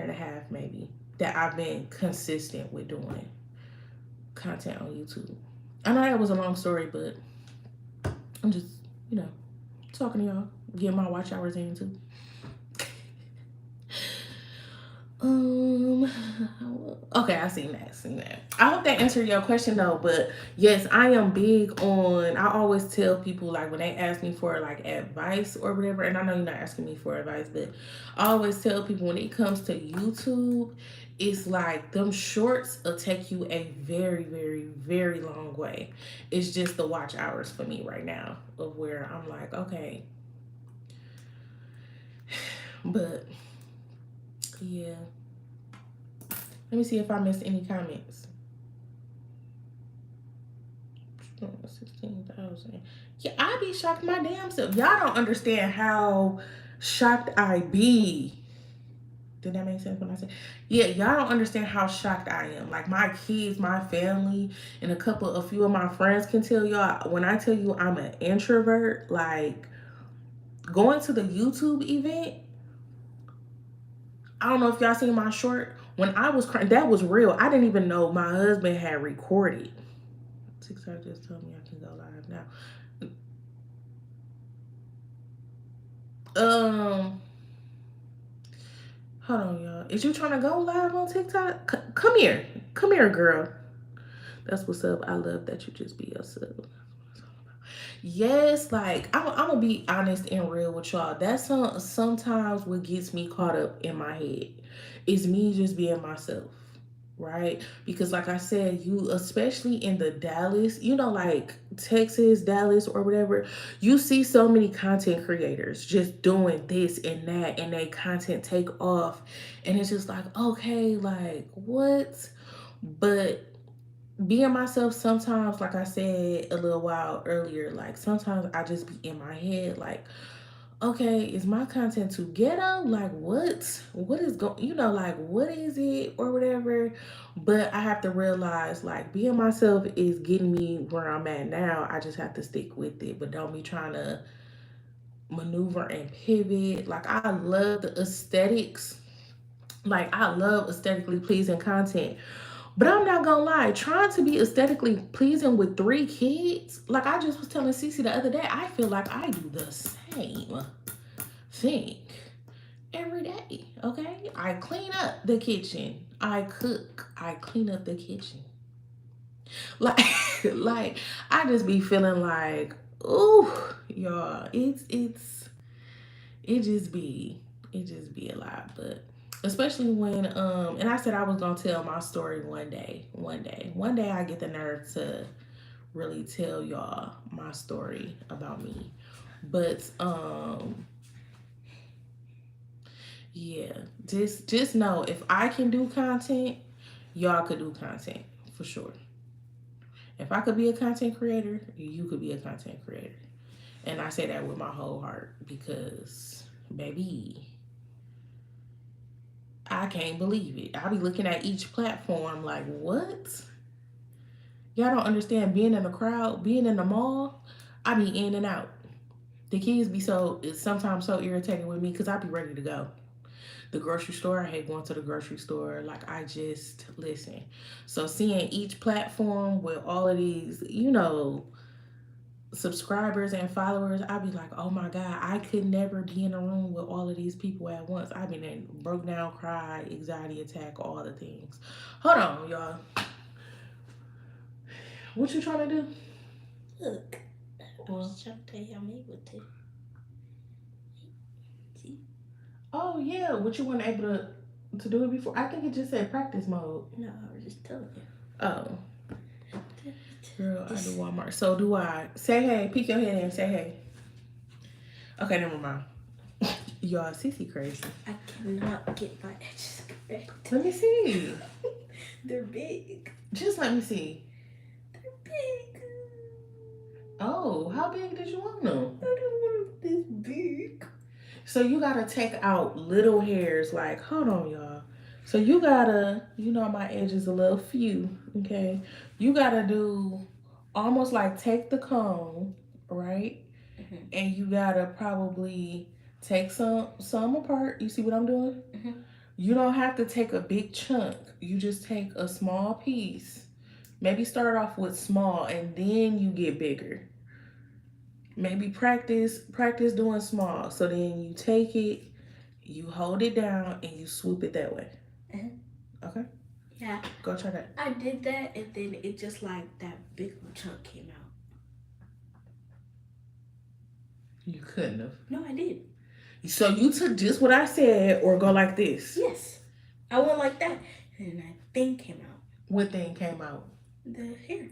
a half maybe, that I've been consistent with doing content on YouTube. I know that was a long story, but I'm just, talking to y'all, getting my watch hours in too. Okay, I seen that. I hope that answered your question though. But yes, I am big on. I always tell people like when they ask me for like advice or whatever, and I know you're not asking me for advice, but I always tell people when it comes to YouTube, it's like them shorts will take you a very, very, very long way. It's just the watch hours for me right now of where I'm like, okay, but yeah. Let me see if I missed any comments. 16,000. Yeah, I be shocked my damn self. Y'all don't understand how shocked I be. Did that make sense when I said? Yeah, y'all don't understand how shocked I am. Like my kids, my family, and a few of my friends can tell y'all when I tell you I'm an introvert. Like going to the YouTube event. I don't know if y'all seen my short. When I was crying, that was real. I didn't even know my husband had recorded. TikTok just told me I can go live now. Um, Hold on, y'all. Is you trying to go live on TikTok? Come here. Come here, girl. That's what's up. I love that you just be yourself. Yes, like I'm gonna be honest and real with y'all. That's sometimes what gets me caught up in my head is me just being myself, right? Because like I said, you especially in the Dallas, like Texas, Dallas, or whatever, you see so many content creators just doing this and that, and they content take off, and it's just like, okay, like what? But being myself sometimes, like I said a little while earlier, like sometimes I just be in my head like, okay, is my content too ghetto? Like what is going, like what is it or whatever? But I have to realize like being myself is getting me where I'm at now. I just have to stick with it, but don't be trying to maneuver and pivot. Like I love the aesthetics. Like I love aesthetically pleasing content. But I'm not gonna lie, trying to be aesthetically pleasing with 3 kids, like I just was telling CeCe the other day, I feel like I do the same thing every day. Okay, I clean up the kitchen, I cook, I clean up the kitchen. Like, like I just be feeling like, ooh, y'all, it just be a lot, but especially when and I said I was gonna tell my story one day I get the nerve to really tell y'all my story about me. But yeah, just know if I can do content, y'all could do content for sure. If I could be a content creator, you could be a content creator. And I say that with my whole heart because baby, I can't believe it. I be looking at each platform like, what? Y'all don't understand being in a crowd, being in the mall. I be in and out. The kids be sometimes so irritated with me because I be ready to go. The grocery store, I hate going to the grocery store. Like, I just listen. So, seeing each platform with all of these, subscribers and followers, I'd be like, oh my God, I could never be in a room with all of these people at once. I've been in broke down, cry, anxiety attack, all the things. Hold on, y'all. What you trying to do? Look, I was trying to tell you I'm able to. See? Oh yeah, what you weren't able to do it before? I think it just said practice mode. No, I was just telling you. Oh. Girl, I do Walmart. So do I. Say hey. Peek your head and say hey. Okay, never mind. Y'all, CeCe crazy. I cannot get my edges correct. Let me see. They're big. Just let me see. They're big. Oh, how big did you want them? I don't want them this big. So you gotta take out little hairs. Like, hold on, y'all. So you gotta, my edge is a little few, okay? You gotta do almost like take the comb, right? Mm-hmm. And you gotta probably take some apart. You see what I'm doing? Mm-hmm. You don't have to take a big chunk. You just take a small piece. Maybe start off with small and then you get bigger. Maybe practice doing small. So then you take it, you hold it down, and you swoop it that way. Mm-hmm. Okay? Yeah. Go try that. I did that, and then it just like that big chunk came out. You couldn't have. No, I did. So you took just what I said, or go like this. Yes. I went like that, and that thing came out. What thing came out? The hair.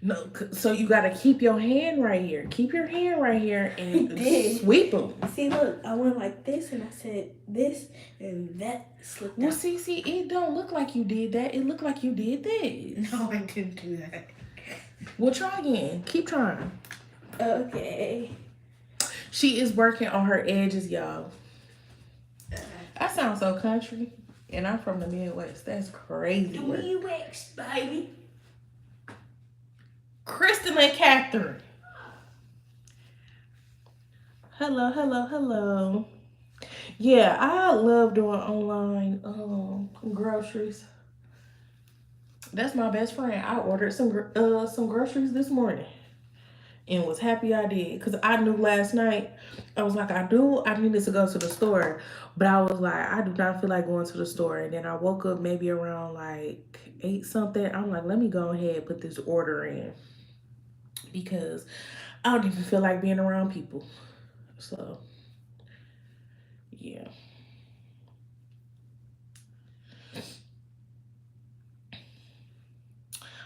No, so you gotta keep your hand right here. Keep your hand right here and sweep them. See, look, I went like this, and I said this, and that slipped Well, out. CeCe, it don't look like you did that. It looked like you did this. No, I didn't do that. Well, try again. Keep trying. Okay. She is working on her edges, y'all. I sound so country, and I'm from the Midwest. That's crazy. The Midwest, baby. Kristen and Catherine. Hello, hello, hello. Yeah, I love doing online groceries. That's my best friend. I ordered some groceries this morning and was happy I did, because I knew last night I was like, I needed to go to the store, but I was like, I do not feel like going to the store. And then I woke up maybe around like 8 something. I'm like, let me go ahead and put this order in, because I don't even feel like being around people. So yeah.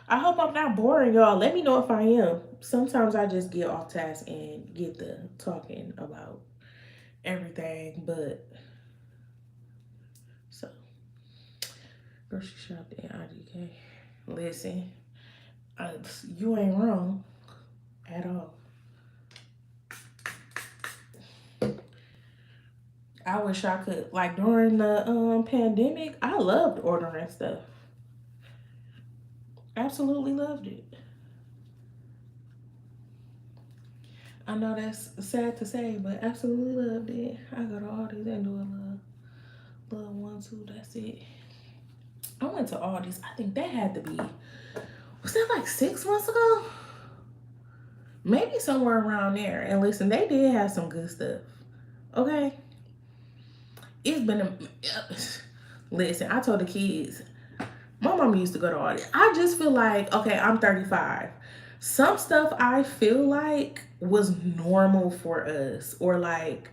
I hope I'm not boring y'all. Let me know if I am. Sometimes I just get off task and get the talking about everything, but so grocery shop in IDK. Listen, you ain't wrong at all. I wish I could, like during the pandemic, I loved ordering stuff. Absolutely loved it. I know that's sad to say, but absolutely loved it. I go to Aldi's and do a little 1-2. That's it. I went to Aldi's. I think that had to be, was that like 6 months ago? Maybe somewhere around there. And listen, they did have some good stuff. Okay. It's been a, listen, I told the kids, my mom used to go to Aldi's. I just feel like, okay, I'm 35. Some stuff I feel like was normal for us, or like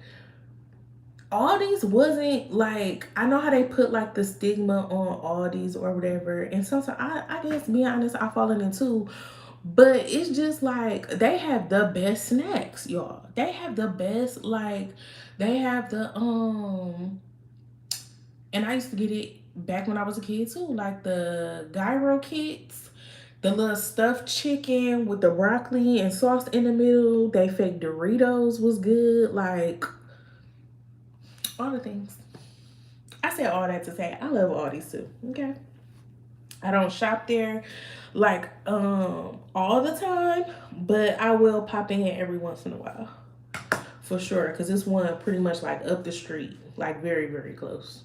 Aldi's wasn't like, I know how they put like the stigma on Aldi's or whatever, and sometimes I guess, being honest, I've fallen into, but it's just like they have the best snacks, y'all. They have the best, like they have the and I used to get it back when I was a kid too, like the gyro kits, the little stuffed chicken with the broccoli and sauce in the middle. They fake Doritos was good, like all the things. I said all that to say I love Aldi's too. Okay. I don't shop there like all the time, but I will pop in every once in a while. For sure. Cause it's one pretty much like up the street. Like very, very close.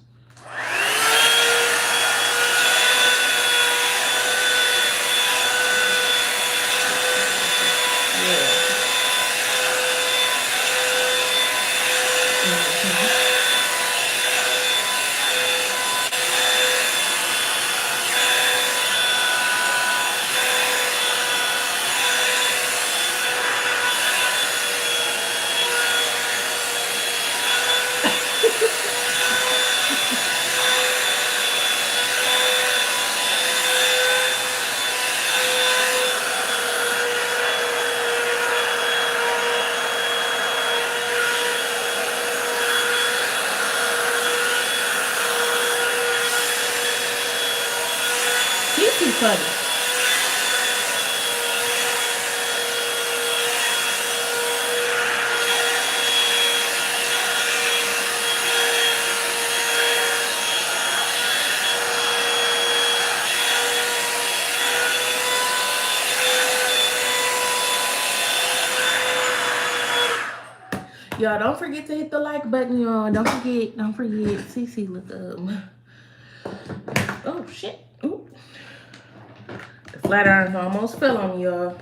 He's too funny. Y'all don't forget to hit the like button, y'all. Don't forget. CeCe, look up. Oh shit. Ooh. The flat irons almost fell on me, y'all.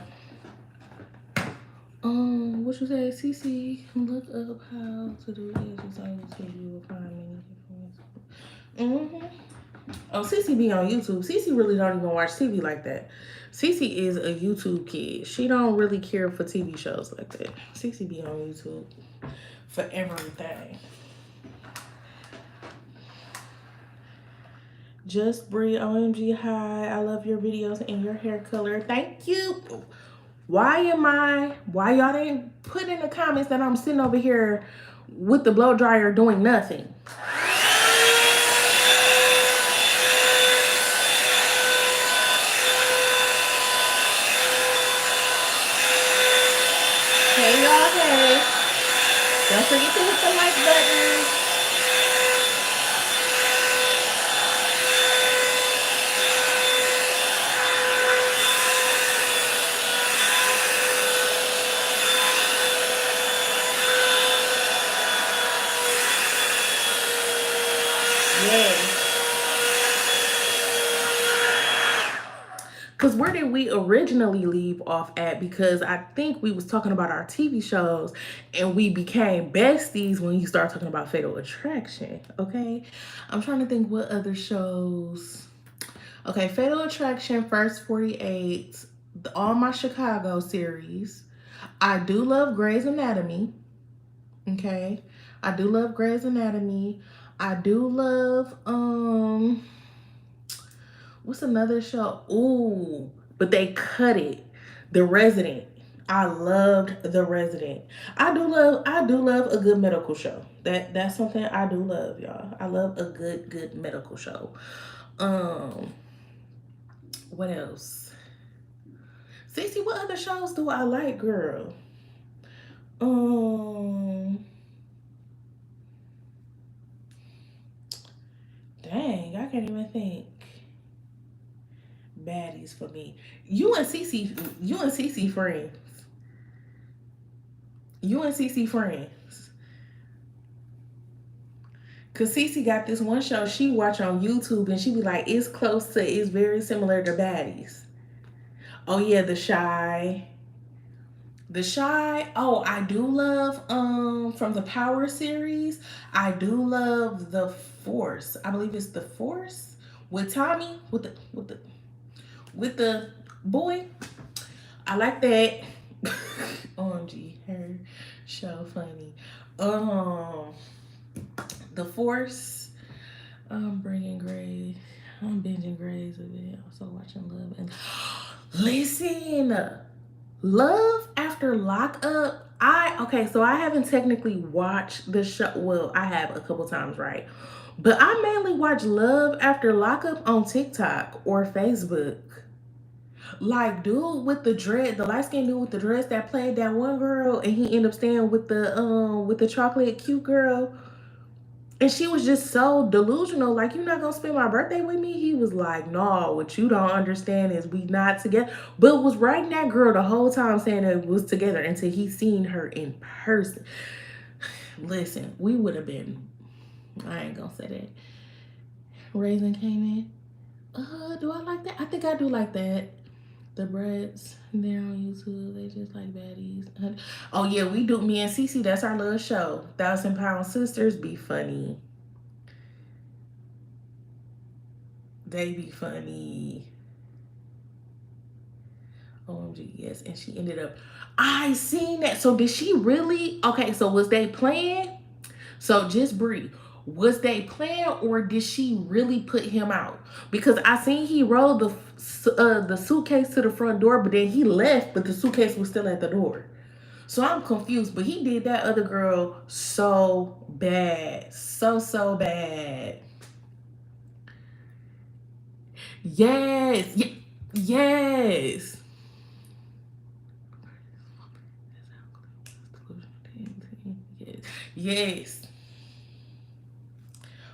What you say, CeCe? Look up how to do exercises so you will find many different. Oh, CeCe be on YouTube. CeCe really don't even watch TV like that. CeCe is a YouTube kid. She don't really care for TV shows like that. CeCe be on YouTube for everything. Just Bree, OMG, hi. I love your videos and your hair color. Thank you. Why y'all didn't put in the comments that I'm sitting over here with the blow dryer doing nothing? Hey y'all, hey. Don't forget to hit the like button. Yes. Because where did we originally leave off at? Because I think we was talking about our TV shows and we became besties when you start talking about Fatal Attraction, okay? I'm trying to think what other shows. Okay, Fatal Attraction, First 48, all my Chicago series. I do love Grey's Anatomy, okay? I do love Grey's Anatomy. I do love, what's another show? Ooh, but they cut it. The Resident. I loved The Resident. I do love a good medical show. That's something I do love, y'all. I love a good medical show. Um, what else? CeCe, what other shows do I like, girl? Dang, I can't even think. Baddies for me. You and CeCe friends. You and CeCe friends. Cause CeCe got this one show she watch on YouTube and she be like, it's very similar to Baddies. Oh yeah, The Shy. The Shy. Oh, I do love from the Power series. I do love The Force. I believe it's The Force with Tommy with the boy. I like that. OMG, her show funny. The Force. I'm bringing Grace. I'm binging Grace a bit. Also watching Love and listen. Love After Lockup. So I haven't technically watched the show. Well, I have a couple times, right? But I mainly watch Love After Lockup on TikTok or Facebook. Like dude with the dread, the light skinned dude with the dress that played that one girl, and he ended up staying with the chocolate cute girl. And she was just so delusional, like, you're not gonna spend my birthday with me? He was like, no, what you don't understand is we not together. But was writing that girl the whole time saying that it was together until he seen her in person. Listen, we would have been, I ain't gonna say that. Raising Kanan. Do I like that? I think I do like that. The Breads, they're on YouTube. They just like baddies. Oh yeah, we do. Me and CeCe, that's our little show. 1,000 Pound Sisters be funny. They be funny. OMG, yes. And she ended up. I seen that. So did she really? Okay, so was they playing? So just Bree. Was they playing or did she really put him out? Because I seen he rolled the suitcase to the front door, but then he left, but the suitcase was still at the door. So I'm confused, but he did that other girl so bad. So bad. Yes. Yes. Yes.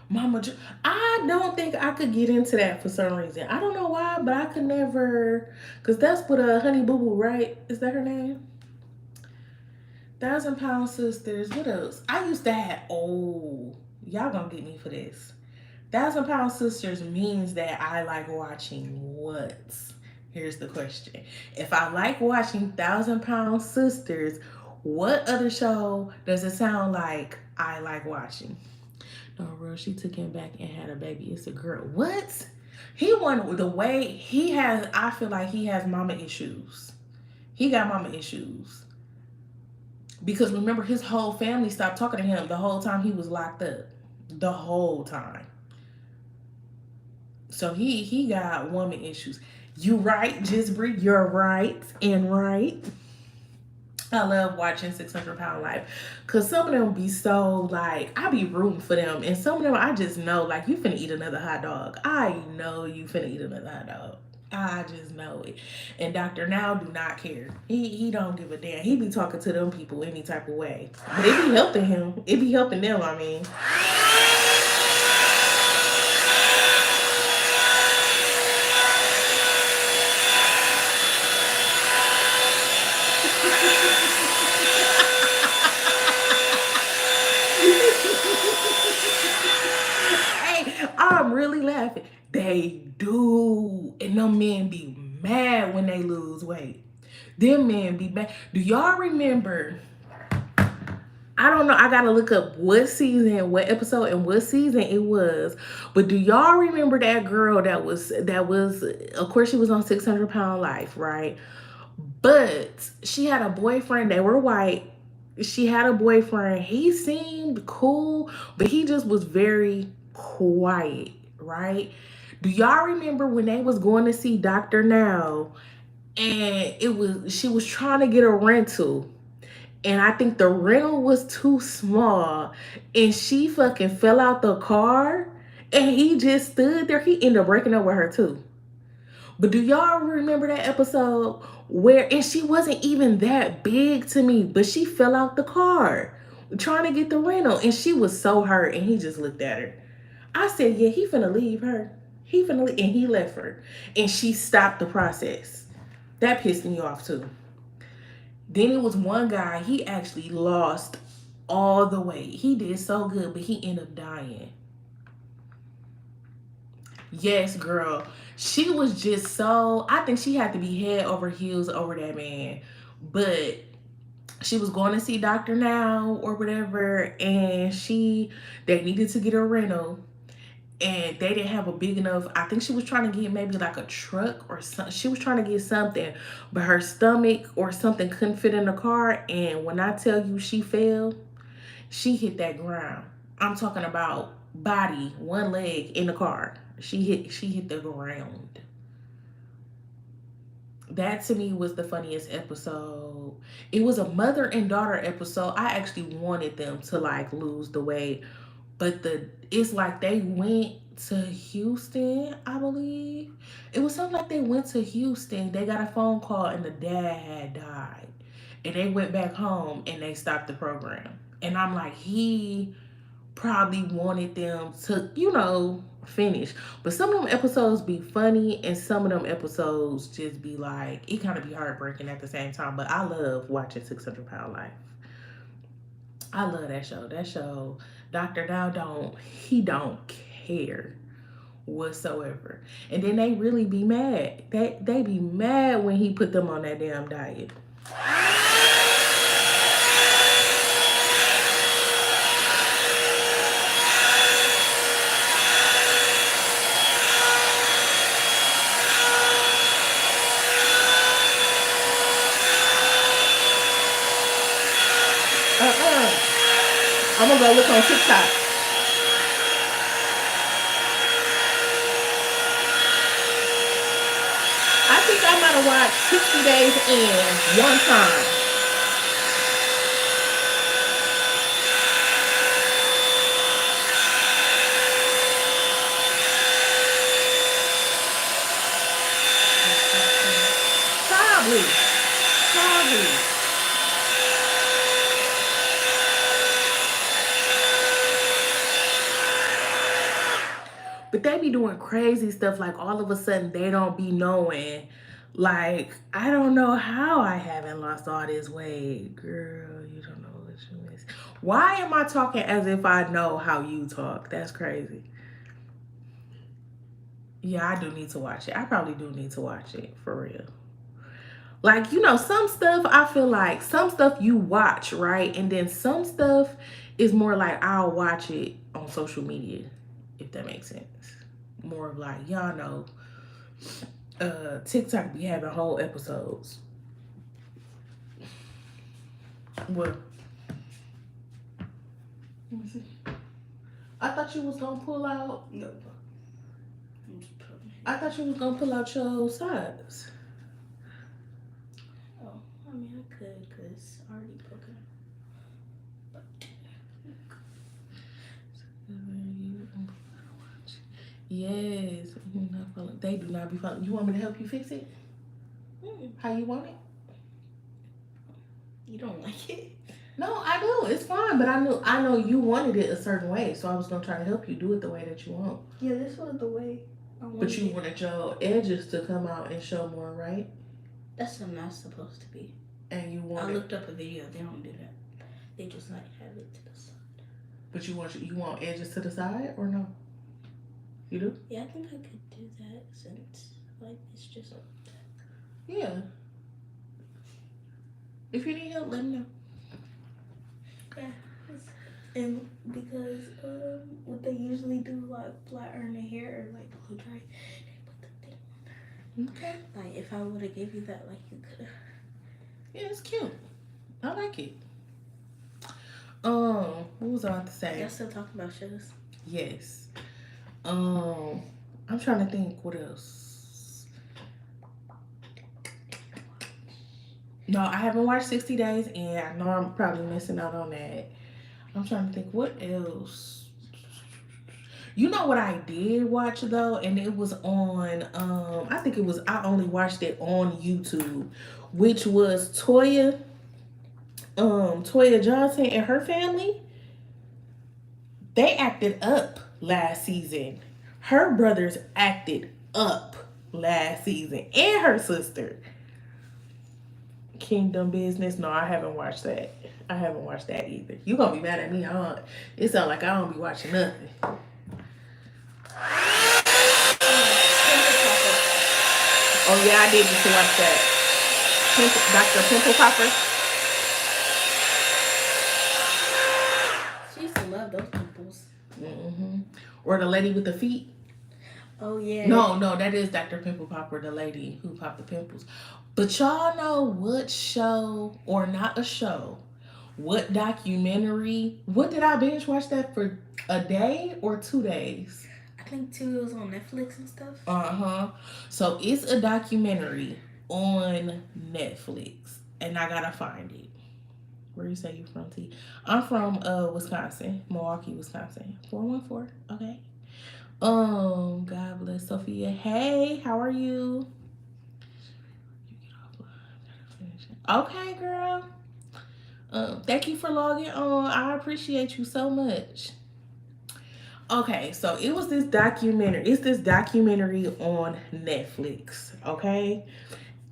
Mama, I don't think I could get into that for some reason. I don't know why, but I could never. Because that's what Honey Boo Boo, right? Is that her name? 1,000 Pound Sisters. What else? I used to have. Oh, y'all gonna get me for this. 1,000 Pound Sisters means that I like watching what? Here's the question. If I like watching 1,000 Pound Sisters, what other show does it sound like I like watching? Oh, real, she took him back and had a baby. It's a girl. What? He wanted the way he has. I feel like he has mama issues. He got mama issues because remember his whole family stopped talking to him the whole time he was locked up. The whole time. So he got woman issues. You right, Jisbree. You're right and right. I love watching 600 Pound Life because some of them be so like I be rooting for them, and some of them I just know like you finna eat another hot dog. I know you finna eat another hot dog. I just know it. And Dr. Now do not care. He don't give a damn. He be talking to them people any type of way, but it be helping him. It be helping them. I mean. Hey, I'm really laughing. They do. And them men be mad when they lose weight. Them men be mad. Do y'all remember? I don't know. I gotta look up what season, what episode, and what season it was. But do y'all remember that girl that was of course she was on 600 Pound Life, right? But she had a boyfriend. They were white. She had a boyfriend. He seemed cool, but he just was very quiet, right? Do y'all remember when they was going to see Dr. Now and she was trying to get a rental and I think the rental was too small and she fucking fell out the car and he just stood there. He ended up breaking up with her too. But do y'all remember that episode where, and she wasn't even that big to me, but she fell out the car trying to get the rental and she was so hurt and he just looked at her. I said, yeah, he finna leave her. He finna leave, and he left her. And she stopped the process. That pissed me off too. Then it was one guy, he actually lost all the weight. He did so good, but he ended up dying. Yes, girl. She was just so, I think she had to be head over heels over that man. But she was going to see Dr. Now or whatever, and they needed to get a rental. And they didn't have a big enough, I think she was trying to get maybe like a truck or something. She was trying to get something, but her stomach or something couldn't fit in the car. And when I tell you she fell, she hit that ground. I'm talking about body, one leg in the car. She hit the ground. That to me was the funniest episode. It was a mother and daughter episode. I actually wanted them to like lose the weight, but it's like they went to Houston, I believe. It was something like they went to Houston. They got a phone call and the dad had died. And they went back home and they stopped the program. And I'm like, he probably wanted them to, finish. But some of them episodes be funny and some of them episodes just be like, it kind of be heartbreaking at the same time. But I love watching 600 Pound Life. I love that show. That show, Dr. Now don't care whatsoever. And then they really be mad. They be mad when he put them on that damn diet. I'm gonna go look on TikTok. I think I might have watched 60 Days In one time. Probably. Probably. But they be doing crazy stuff like all of a sudden they don't be knowing. Like, I don't know how I haven't lost all this weight. Girl, you don't know what you miss. Why am I talking as if I know how you talk? That's crazy. Yeah, I do need to watch it. I probably do need to watch it, for real. Like, some stuff, I feel like some stuff you watch, right? And then some stuff is more like I'll watch it on social media, if that makes sense. More of like, y'all know, TikTok be having whole episodes. What? Let me see. I thought you was gonna pull out. No. I'm just putting it. I thought you was gonna pull out your sides. Oh, I mean, I could, because I already broke it. But. Yes. They do not be following. You want me to help you fix it? How you want it? You don't like it? No, I do. It's fine, but I know you wanted it a certain way, so I was gonna try to help you do it the way that you want. Yeah, this was the way I wanted But you it. wanted your edges to come out and show more, right? That's what not supposed to be. And you I want. looked up a video. They don't do that. They just like have it to the side. But you want edges to the side or no? You do? Yeah, I think I could do that since like it's just like that. Yeah. If you need help, let me know. Yeah. And because what they usually do, like flat iron their hair or like blow dry, they put the thing on there. Okay. Like if I would have gave you that, like you could have. Yeah, it's cute. I like it. What was I about to say? Y'all still talking about shows? Yes. I'm trying to think what else. No, I haven't watched 60 Days, and I know I'm probably missing out on that. I'm trying to think what else. You know what I did watch though, and it was on I only watched it on YouTube, which was Toya Johnson and her family. They acted up last season. Her brothers acted up last season, and her sister. Kingdom Business. No, I haven't watched that. I haven't watched that either. You gonna be mad at me, huh? It sounds like I don't be watching nothing. Oh yeah, I did used to watch that. Dr. Pimple Popper. She used to love those pimples. Or the lady with the feet. Oh yeah. No, that is Dr. Pimple Popper, the lady who popped the pimples. But y'all know what show, or not a show, what documentary, what did I binge watch that for a day or 2 days? I think too it was on Netflix and stuff. So it's a documentary on Netflix, and I gotta find it. Where you say you from, T? I'm from Wisconsin, Milwaukee, Wisconsin. 414. Okay. God bless Sophia. Hey, how are you? Okay, girl. Thank you for logging on. I appreciate you so much. Okay, so it was this documentary. It's this documentary on Netflix. Okay,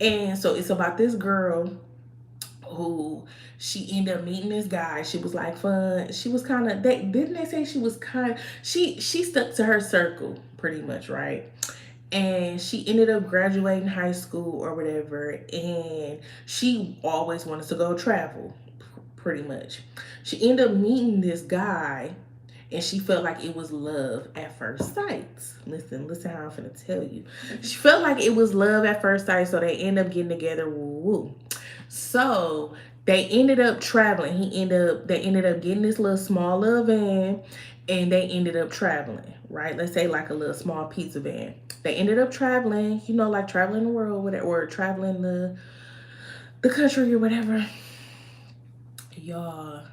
and so it's about this girl who she ended up meeting this guy. She was like fun. She was kind of. They say she was kind. She stuck to her circle pretty much, right? And she ended up graduating high school or whatever, and she always wanted to go travel, pretty much. She ended up meeting this guy, and she felt like it was love at first sight. Listen how I'm finna tell you. She felt like it was love at first sight, so they ended up getting together. Woo. So they ended up traveling. They ended up getting this little small little van, and they ended up traveling, right? Let's say like a little small pizza van. They ended up traveling, like traveling the world or traveling the country or whatever. Y'all,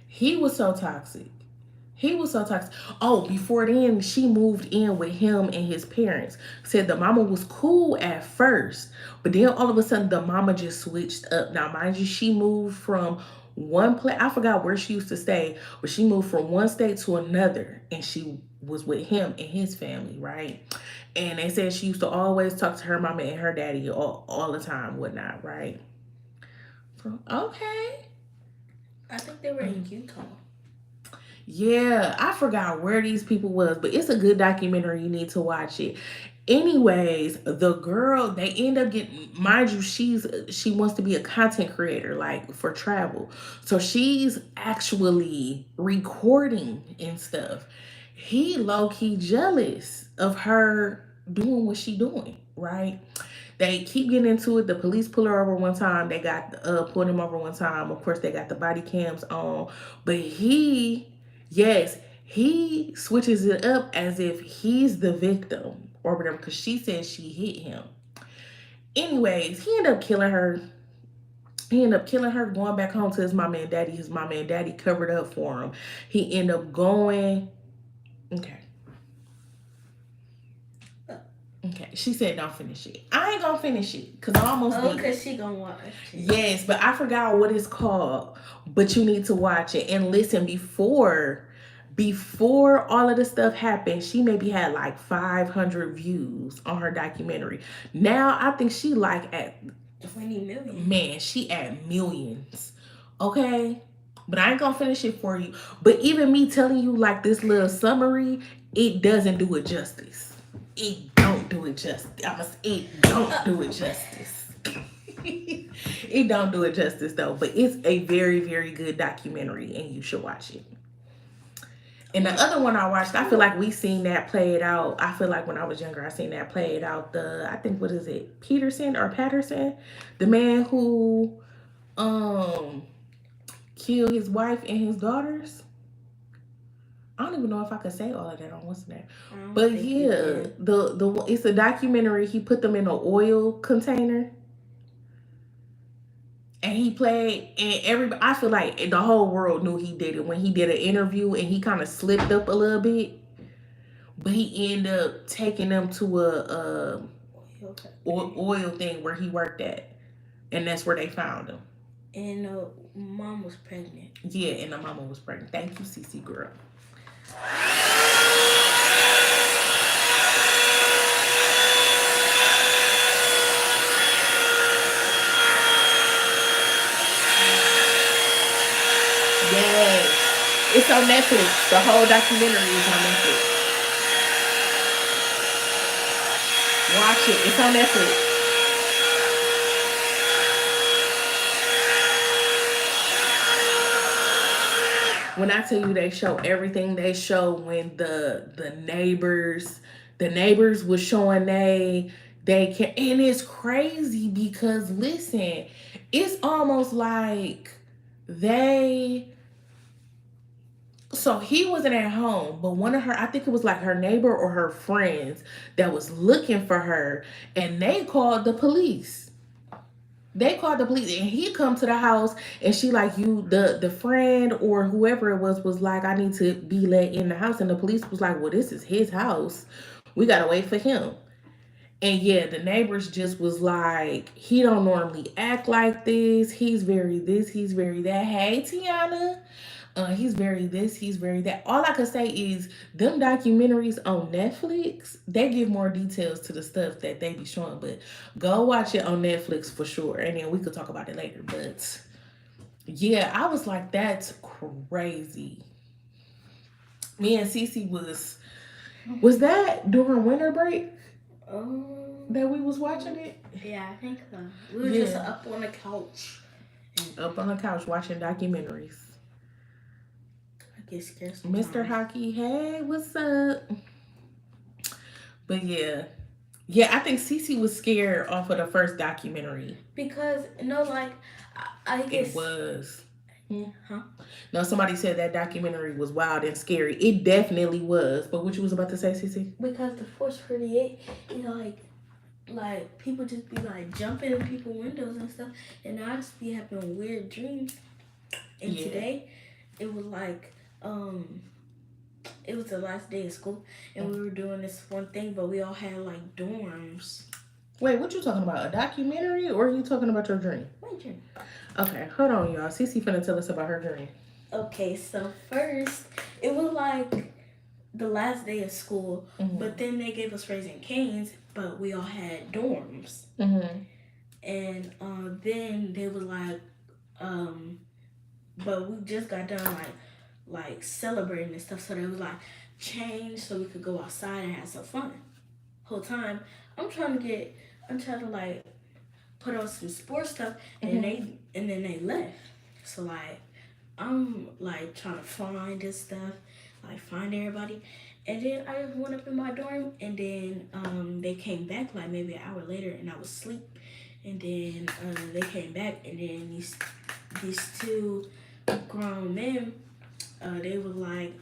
he was so toxic. Oh, before then, she moved in with him and his parents. Said the mama was cool at first, but then all of a sudden the mama just switched up. Now, mind you, she moved from one place. I forgot where she used to stay, but she moved from one state to another, and she was with him and his family, right? And they said she used to always talk to her mama and her daddy all the time, whatnot, right? Okay. I think they were in Utah. Yeah, I forgot where these people was, but it's a good documentary. You need to watch it. Anyways, the girl, they end up getting, mind you, she wants to be a content creator, like for travel. So she's actually recording and stuff. He low key jealous of her doing what she doing, right? They keep getting into it. The police pull her over one time. They got pulled him over one time. Of course, they got the body cams on. But yes, he switches it up as if he's the victim or whatever, because she says she hit him. Anyways, he ended up killing her. Going back home to his mama and daddy. His mama and daddy covered up for him. He ended up going. Okay. Okay, she said don't finish it. I ain't gonna finish it because I almost did. Because she gonna watch it. Yes, but I forgot what it's called. But you need to watch it and listen. Before all of this stuff happened, she maybe had like 500 views on her documentary. Now I think she like at 20 million. Man, she at millions. Okay, but I ain't gonna finish it for you. But even me telling you like this little summary, it doesn't do it justice. It don't do it justice. It don't do it justice. It don't do it justice though. But it's a very, very good documentary, and you should watch it. And the other one I watched, I feel like we seen that played out. I feel like when I was younger, I seen that played out. I think, what is it, Patterson, the man who killed his wife and his daughters. I don't even know if I could say all of that on what's that. But yeah, it's a documentary. He put them in an oil container. And he played, and everybody, I feel like the whole world knew he did it when he did an interview and he kind of slipped up a little bit. But he ended up taking them to a oil thing where he worked at. And that's where they found him. And mom was pregnant. Yeah, and the mama was pregnant. Thank you, CeCe girl. Yes. It's on Netflix. The whole documentary is on Netflix. Watch it. It's on Netflix. When I tell you they show everything, they show when the neighbors was showing they can, and it's crazy because listen, it's almost like so he wasn't at home, but one of her, I think it was like her neighbor or her friends that was looking for her, and they called the police. And he come to the house, and she like, the friend or whoever it was like, I need to be let in the house. And the police was like, well, this is his house. We got to wait for him. And yeah, the neighbors just was like, he don't normally act like this. He's very this, he's very that. Hey, Tiana. He's very this, he's very that. All I could say is them documentaries on Netflix, they give more details to the stuff that they be showing. But go watch it on Netflix for sure. And then we could talk about it later. But yeah, I was like, that's crazy. Me and CeCe was that during winter break? That we was watching it? Yeah, I think so. We were just up on the couch. Up on the couch watching documentaries. I get scared sometimes. Mr. Hockey, hey, what's up? But yeah, I think CeCe was scared off of the first documentary. Because, I guess... It was. Huh? No, somebody said that documentary was wild and scary. It definitely was. But what you was about to say, CeCe? Because the Force 48, like people just be like jumping in people's windows and stuff, and I just be having weird dreams. And today, it was like, it was the last day of school, and we were doing this one thing, but we all had like dorms. Wait, what you talking about? A documentary, or are you talking about your dream? My dream. Okay, hold on, y'all. CeCe finna tell us about her dream. Okay, so first, it was like the last day of school, but then they gave us Raising Cane's, but we all had dorms. And then they was like, but we just got done like celebrating and stuff, so they was like, change so we could go outside and have some fun. whole time I'm trying to like put on some sports stuff, and then they left. So like I'm like trying to find this stuff, like find everybody, and then I just went up in my dorm, and then they came back like maybe an hour later, and I was asleep, and then they came back, and then these two grown men, they were like,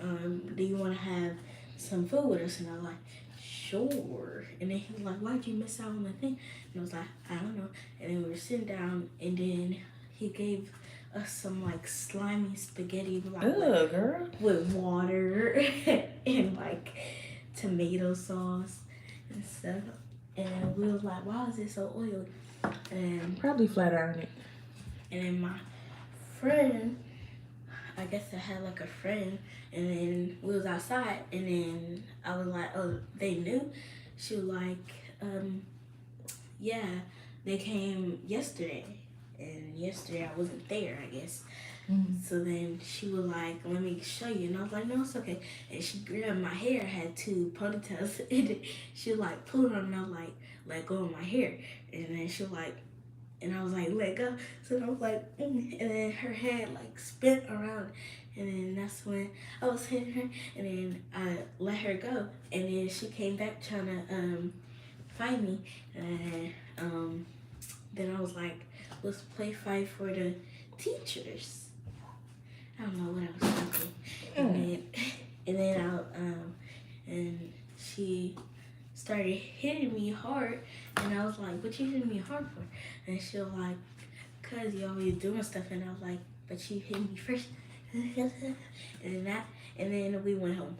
do you want to have some food with us? And I was like, sure. And then he was like, why'd you miss out on the thing? And I was like, I don't know. And then we were sitting down, and then he gave us some like slimy spaghetti girl. with water and like tomato sauce and stuff. And we was like, why is it so oily? And probably flat iron it. And then my friend, I guess I had like a friend, and then we was outside, and then I was like, oh, they knew? She was like, yeah, they came yesterday, and yesterday I wasn't there, I guess. So then she was like, let me show you. And I was like, no, it's okay. And she grabbed my hair. I had two ponytails. And she was like, pull it on. And I was like, let go of my hair. And then she was like, and I was like, let go. So I was like, and then her head like spin around. And then that's when I was hitting her. And then I let her go. And then she came back trying to fight me. And then I was like, let's play fight for the teachers. I don't know what I was thinking. And then and she started hitting me hard, and I was like, what you hitting me hard for? And she was like, cause you always doing stuff. And I was like, but you hit me first. and then we went home.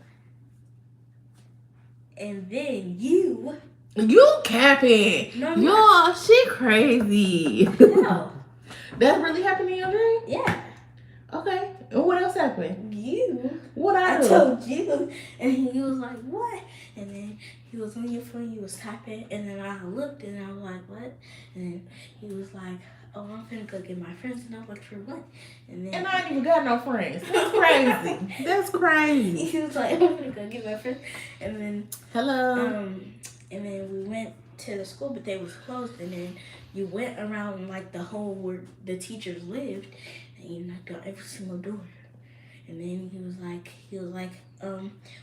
And then you capping. No, y'all, she crazy. No. That really happened in your dream? Yeah. Okay. And what else happened? You. What I told you. And he was like, what? And then he was on your phone, you was typing, and then I looked, and I was like, what? And then he was like, oh, I'm finna go get my friends. And I was like, for what? And I ain't even got no friends. That's crazy. That's crazy. He was like, I'm finna go get my friends. And then hello. And then we went to the school, but they was closed. And then you went around like the hole where the teachers lived, and you knocked on every single door. And then he was like,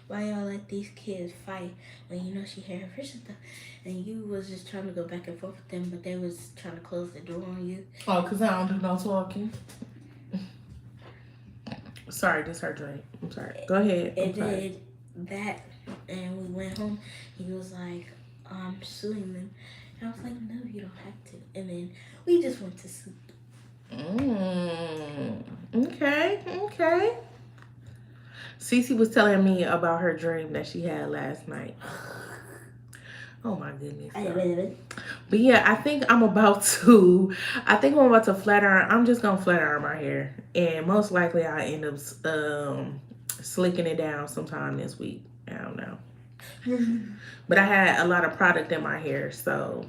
why y'all let these kids fight when you know she had her fish and stuff? And you was just trying to go back and forth with them, but they was trying to close the door on you. Oh, because I don't do no talking. Sorry, this her drink. I'm sorry. Go ahead. It did that, and we went home. He was like, I'm suing them. And I was like, no, you don't have to. And then we just went to sleep. Okay. CeCe was telling me about her dream that she had last night. Oh my goodness. But yeah, I think I'm about to flat iron. I'm just gonna flat iron my hair, and most likely I end up slicking it down sometime this week. I don't know. But I had a lot of product in my hair, so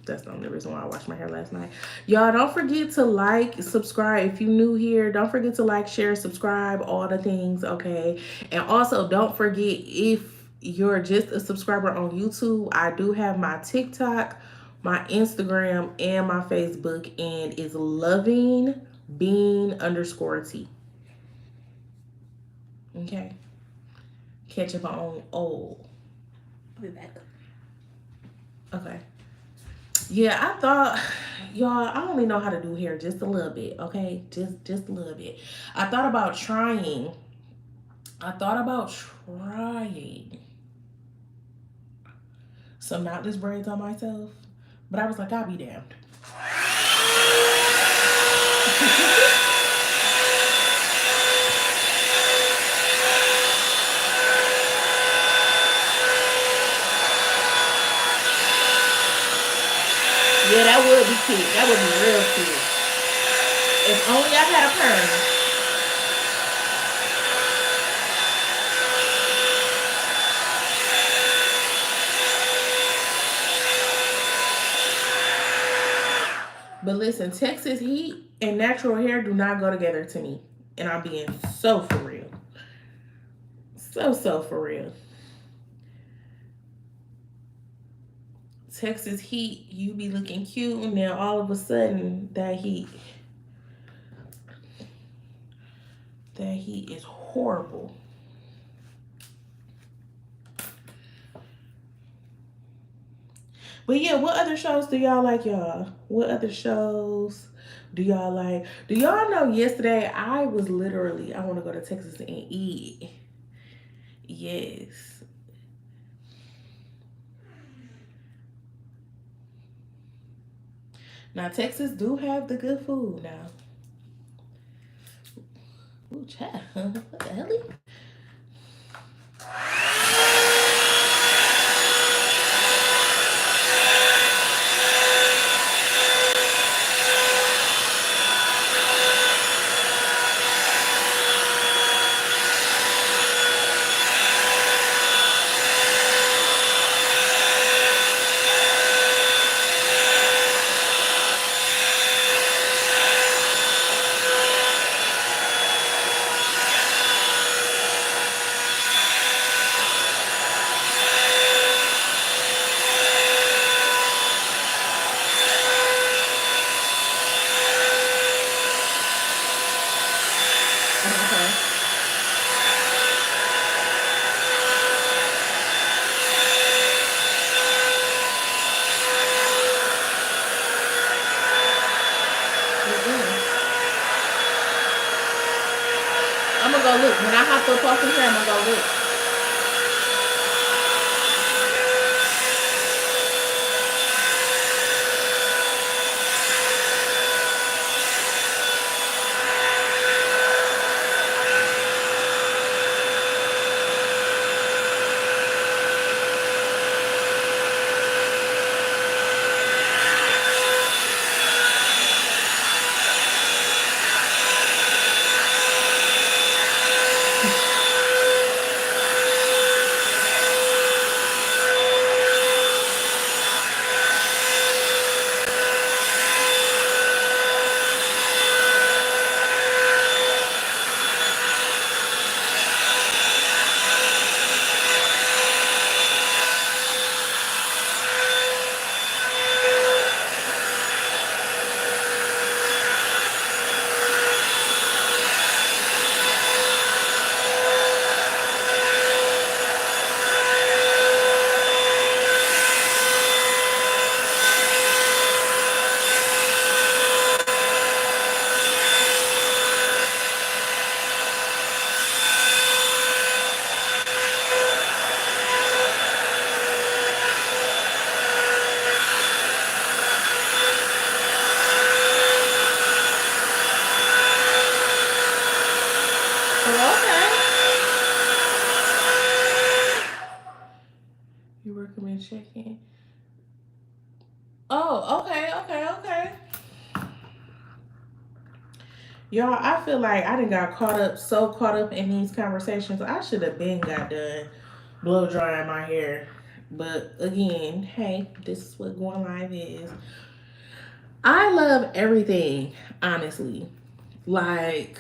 that's the only reason why I washed my hair last night. Y'all, don't forget to like, subscribe. If you're new here, don't forget to like, share, subscribe, all the things, okay? And also, don't forget, if you're just a subscriber on YouTube, I do have my TikTok, my Instagram, and my Facebook, and it's lovingbean_T. Okay? Catch up on old. I'll be back. Okay. Yeah, I thought, y'all, I only know how to do hair just a little bit, okay? Just a little bit. I thought about trying some knotless braids on myself, but I was like, I'll be damned. Yeah, that would be cute. That would be real cute. If only I had a perm. But listen, Texas heat and natural hair do not go together to me. And I'm being so for real. So for real. Texas heat, you be looking cute, and then all of a sudden that heat is horrible. But yeah, what other shows do y'all like, y'all? What other shows do y'all like? Do y'all know yesterday I was literally, I want to go to Texas and eat. Yes. Now Texas do have the good food now. Ooh, child. What the hell? Okay. Mm-mm. I'm gonna go look. When I hop up off of here, I'm gonna go look. Oh, okay. You recommend checking? Oh, okay, okay, okay. Y'all, I feel like I done got so caught up in these conversations. I should have been got done blow drying my hair. But again, hey, this is what going live is. I love everything, honestly. Like,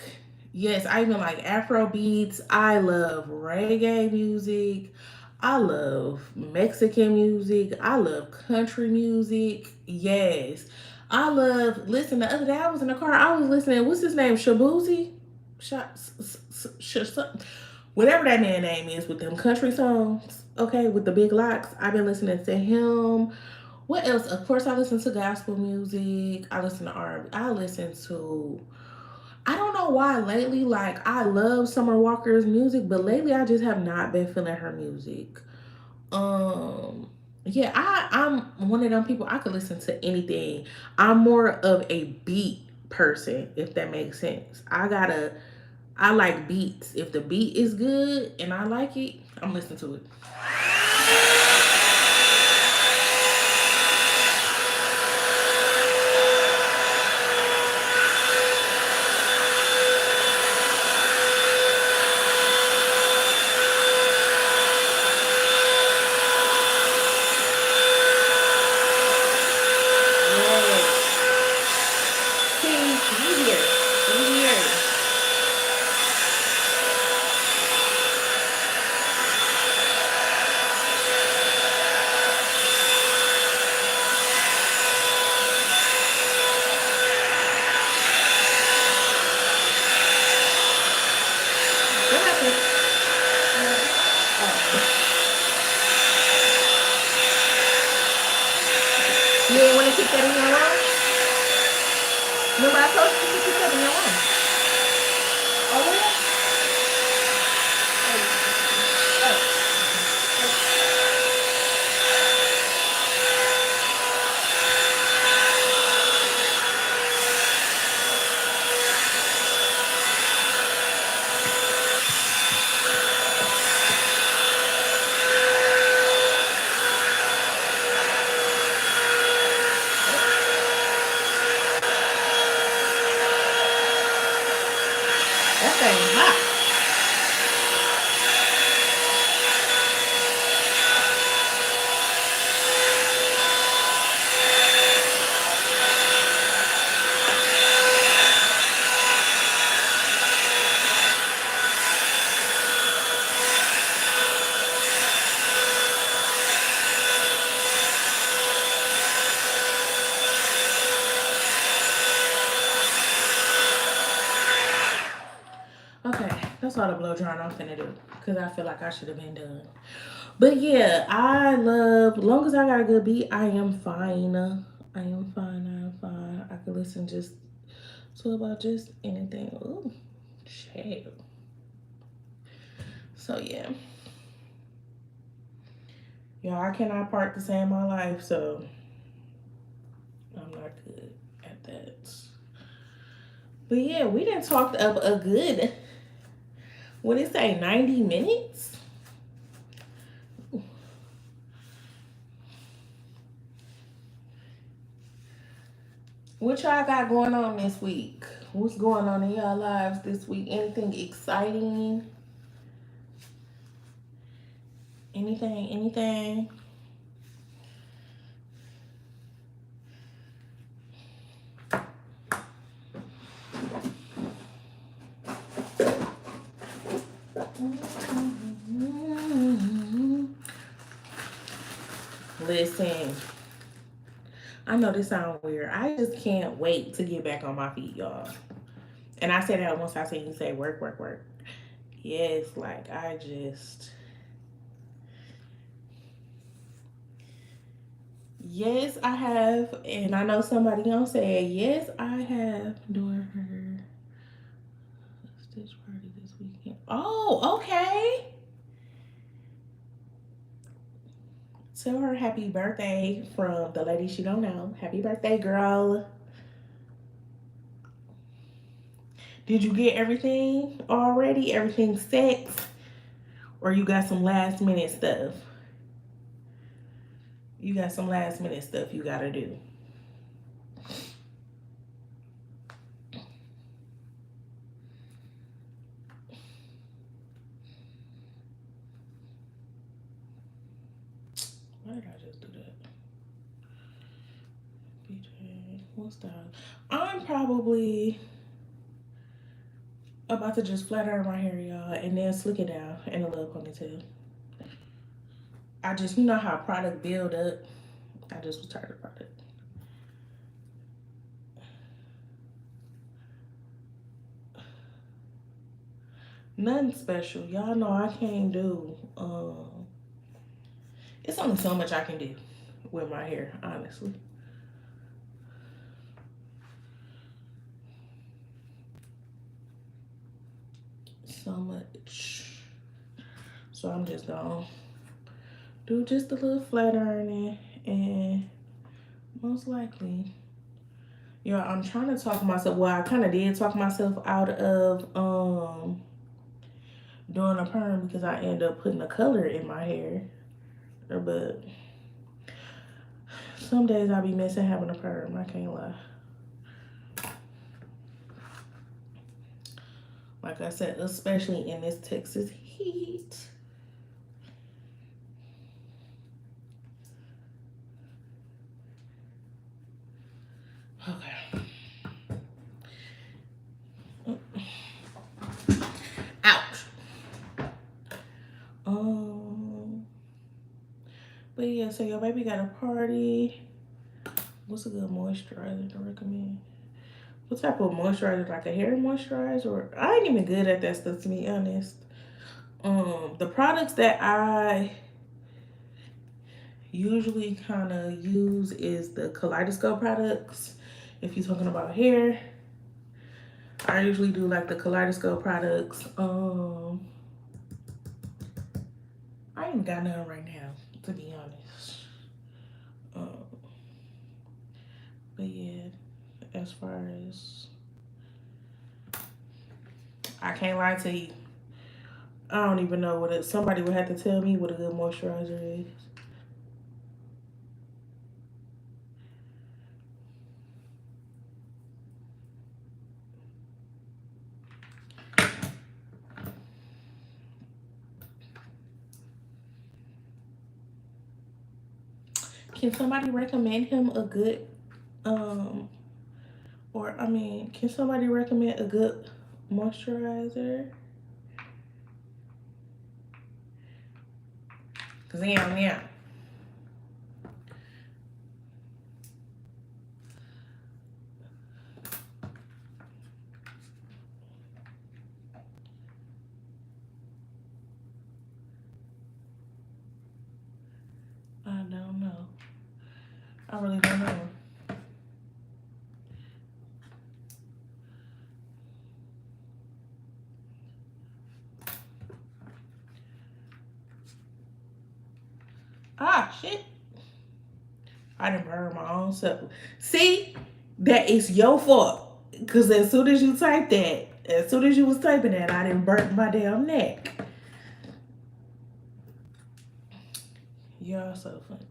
yes, I even like Afro beats. I love reggae music. I love Mexican music. I love country music. Yes. I love, listen, the other day I was in the car, I was listening, what's his name? Shabuzi? Whatever that man name is with them country songs, okay, with the big locks. I've been listening to him. What else? Of course, I listen to gospel music. I listen to R&B. I listen to, I don't know why lately, like, I love Summer Walker's music, but lately I just have not been feeling her music. Um, yeah, I'm one of them people, I could listen to anything. I'm more of a beat person, if that makes sense. I like beats. If the beat is good and I like it, I'm listening to it. Yes. See, we here. We here. what I told you to keep up in your room. Oh, well. That thing hot. Okay, that's all the blow drying I'm finna do. Because I feel like I should have been done. But yeah, I love, long as I got a good beat, I am fine. I am fine. I am fine. I could listen just to about just anything. Ooh, shit. So yeah. Y'all, I cannot park to save my life, so I'm not good at that. But yeah, we done talked up a good, what did it say, 90 minutes? What y'all got going on this week? What's going on in y'all lives this week? Anything exciting? Anything? Listen, I know this sounds weird. I just can't wait to get back on my feet, y'all. And I say that once I see you say work, work, work. Yes, like I just. Yes, I have. And I know somebody gonna say, yes, I have doing her stitch party this weekend. Oh, okay. Tell her happy birthday from the lady she don't know. Happy birthday, girl. Did you get everything already? Everything set? Or you got some last minute stuff? You got some last minute stuff you gotta do. Why did I just do that? BJ, what's that? I'm probably about to just flat iron my hair, y'all, and then slick it down in a little ponytail. I just, you know how product build up. I just was tired of product. Nothing special. Y'all know I can't do. It's only so much I can do with my hair, honestly. So much. So I'm just gonna do just a little flat ironing, and most likely, yeah, I'm trying to talk myself. Well, I kind of did talk myself out of doing a perm because I end up putting a color in my hair. But some days I be missing having a perm. I can't lie. Like I said, especially in this Texas heat. Okay. Ouch. But yeah, so your baby got a party. What's a good moisturizer to recommend? What type of moisturizer? Like a hair moisturizer? I ain't even good at that stuff, to be honest. The products that I usually kind of use is the Kaleidoscope products. If you're talking about hair, I usually do like the Kaleidoscope products. I ain't got none right now, to be honest. Um, but yeah, as far as I can't lie to you, I don't even know what it. Somebody would have to tell me what a good moisturizer is. Can somebody recommend him a good um or I mean, can somebody recommend a good moisturizer? Cause yeah, I don't know. I really don't know. Ah, shit. I didn't burn my own self. See, that is your fault. Cause as soon as you typed that, as soon as you was typing that, I didn't burn my damn neck. Y'all so funny.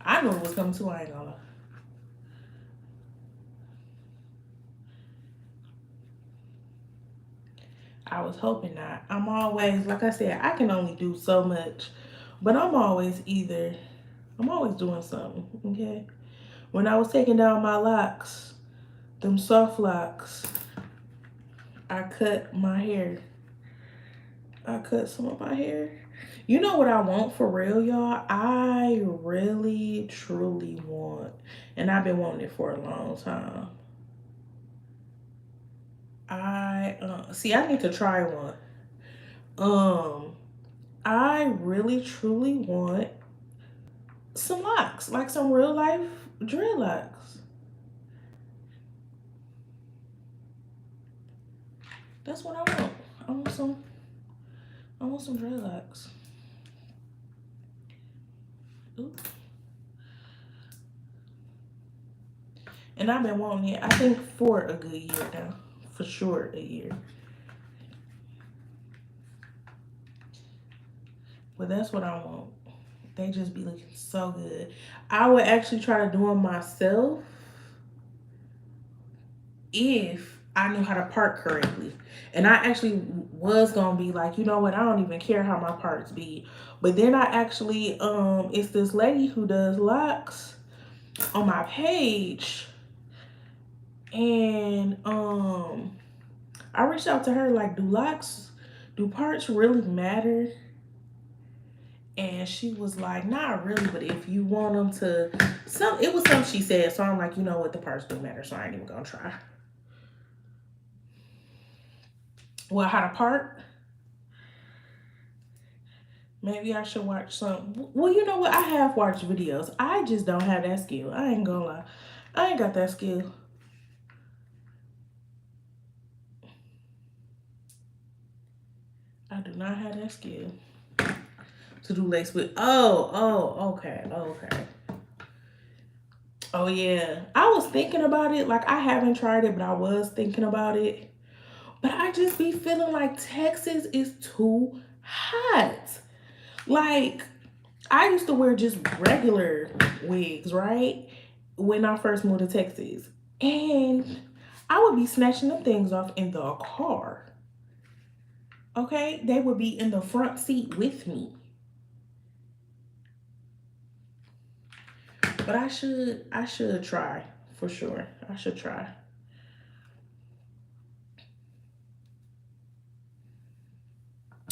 I knew it was coming too. I ain't gonna lie. I was hoping not. I'm always, like I said, I can only do so much, but I'm always doing something. Okay. When I was taking down my locks, them soft locks, I cut my hair. I cut some of my hair. You know what I want for real, y'all? I really, truly want, and I've been wanting it for a long time. I need to try one. Um, I really, truly want some locks, like some real life dreadlocks. That's what I want. I want some. I want some dreadlocks. Ooh. And I've been wanting it. I think for a good year now, for sure a year. But that's what I want. They just be looking so good. I would actually try to do them myself if I knew how to part correctly. And I actually was gonna be like, you know what, I don't even care how my parts be. But then I actually it's this lady who does locks on my page. And I reached out to her like, do parts really matter? And she was like, not really, but if you want them to, it was something she said. So I'm like, you know what, the parts do matter, so I ain't even gonna try. Well, how to part? Maybe I should watch some. Well, you know what, I have watched videos. I just don't have that skill. I ain't gonna lie. I ain't got that skill. I do not have that skill to do lace with. Okay. Oh yeah, I was thinking about it. Like I haven't tried it, but I was thinking about it. But I just be feeling like Texas is too hot. Like I used to wear just regular wigs, right? When I first moved to Texas, and I would be snatching them things off in the car. Okay, they would be in the front seat with me. But I should try for sure. I should try.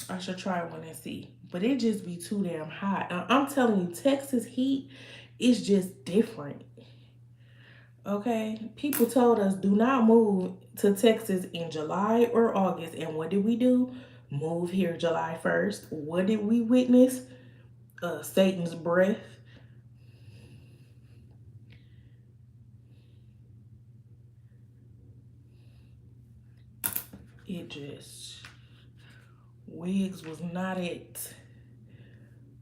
I should try one and see. But it just be too damn hot. I'm telling you, Texas heat is just different. Okay? People told us do not move to Texas in July or August. And what did we do? Move here July 1st. What did we witness? Satan's breath. It just, wigs was not it.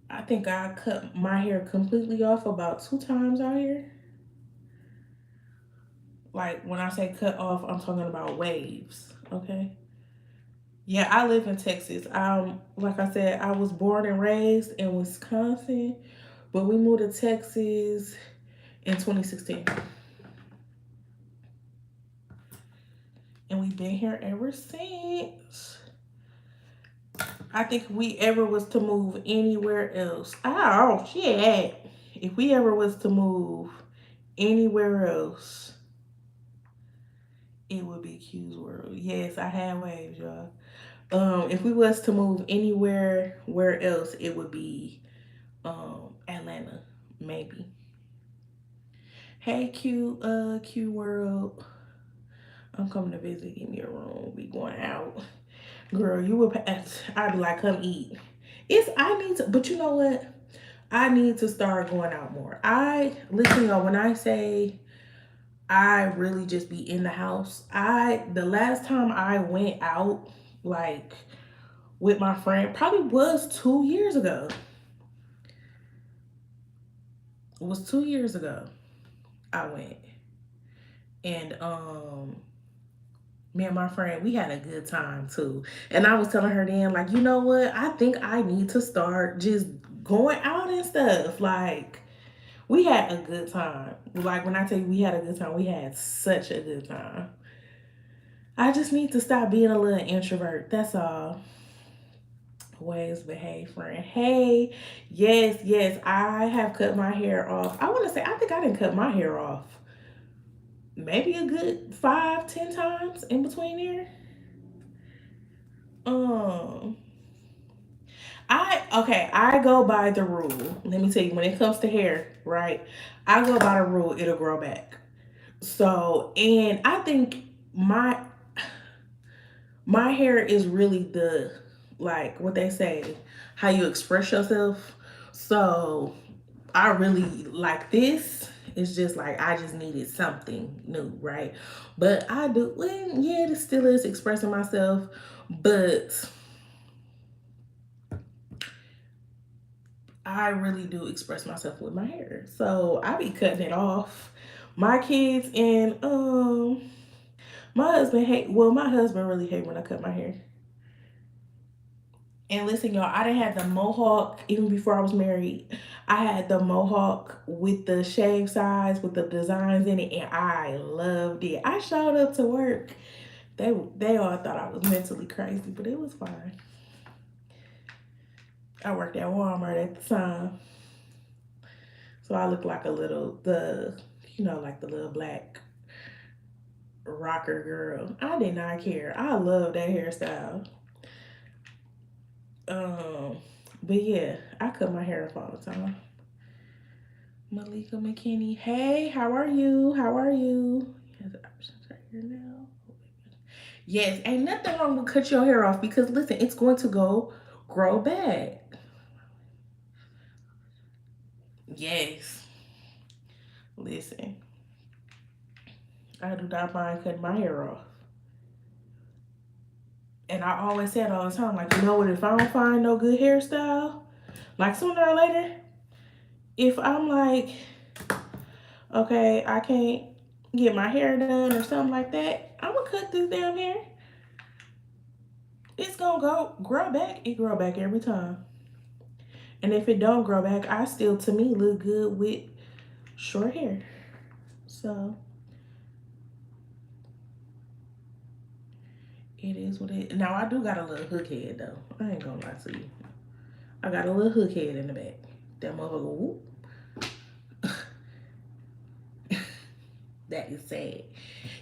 I think I cut my hair completely off about 2 times out here. Like when I say cut off, I'm talking about waves. Okay. Yeah, I live in Texas. Like I said, I was born and raised in Wisconsin, but we moved to Texas in 2016. And we've been here ever since. I think if we ever was to move anywhere else, oh shit. If we ever was to move anywhere else, it would be Q's World. Yes, I had waves, y'all. If we was to move anywhere where else, it would be Atlanta, maybe. Hey Q World. I'm coming to visit, give me a room. We going out. Girl, you would I'd be like, come eat. I need to, but you know what? I need to start going out more. Listen, y'all, when I say I really just be in the house, the last time I went out, like with my friend, probably was 2 years ago. It was 2 years ago I went. And me and my friend, we had a good time too. And I was telling her then, like, you know what? I think I need to start just going out and stuff. Like, we had a good time. Like, when I tell you we had a good time, we had such a good time. I just need to stop being a little introvert. That's all. Ways, but hey, friend. Hey, yes, I have cut my hair off. I want to say, I think I didn't cut my hair off maybe a good 5, 10 times in between there. Um, I go by the rule. Let me tell you, when it comes to hair, right? I go by the rule, it'll grow back. So, and I think my hair is really the, like what they say, how you express yourself. So, I really like this. It's just like I just needed something new, right? But I do, well, yeah, it still is expressing myself, but I really do express myself with my hair. So I be cutting it off. My kids and my husband my husband really hate when I cut my hair. And listen, y'all, I done had the mohawk even before I was married. I had the mohawk with the shave sides with the designs in it, and I loved it. I showed up to work. They all thought I was mentally crazy, but it was fine. I worked at Walmart at the time. So I look like like the little black rocker girl. I did not care. I love that hairstyle. Um, but yeah, I cut my hair off all the time. Malika McKinney, hey, how are you? How are you? He has options right here now. Yes, ain't nothing wrong with cut your hair off because listen, it's going to grow back. Yes. Listen, I do not mind cutting my hair off. And I always say it all the time, like, you know what, if I don't find no good hairstyle, like sooner or later, if I'm like, okay, I can't get my hair done or something like that, I'm gonna cut this damn hair. It's gonna grow back. It grow back every time. And if it don't grow back, I still, to me, look good with short hair. So it is what it is. Now I do got a little hook head though. I ain't gonna lie to you. I got a little hook head in the back. That motherfucker whoop. That is sad.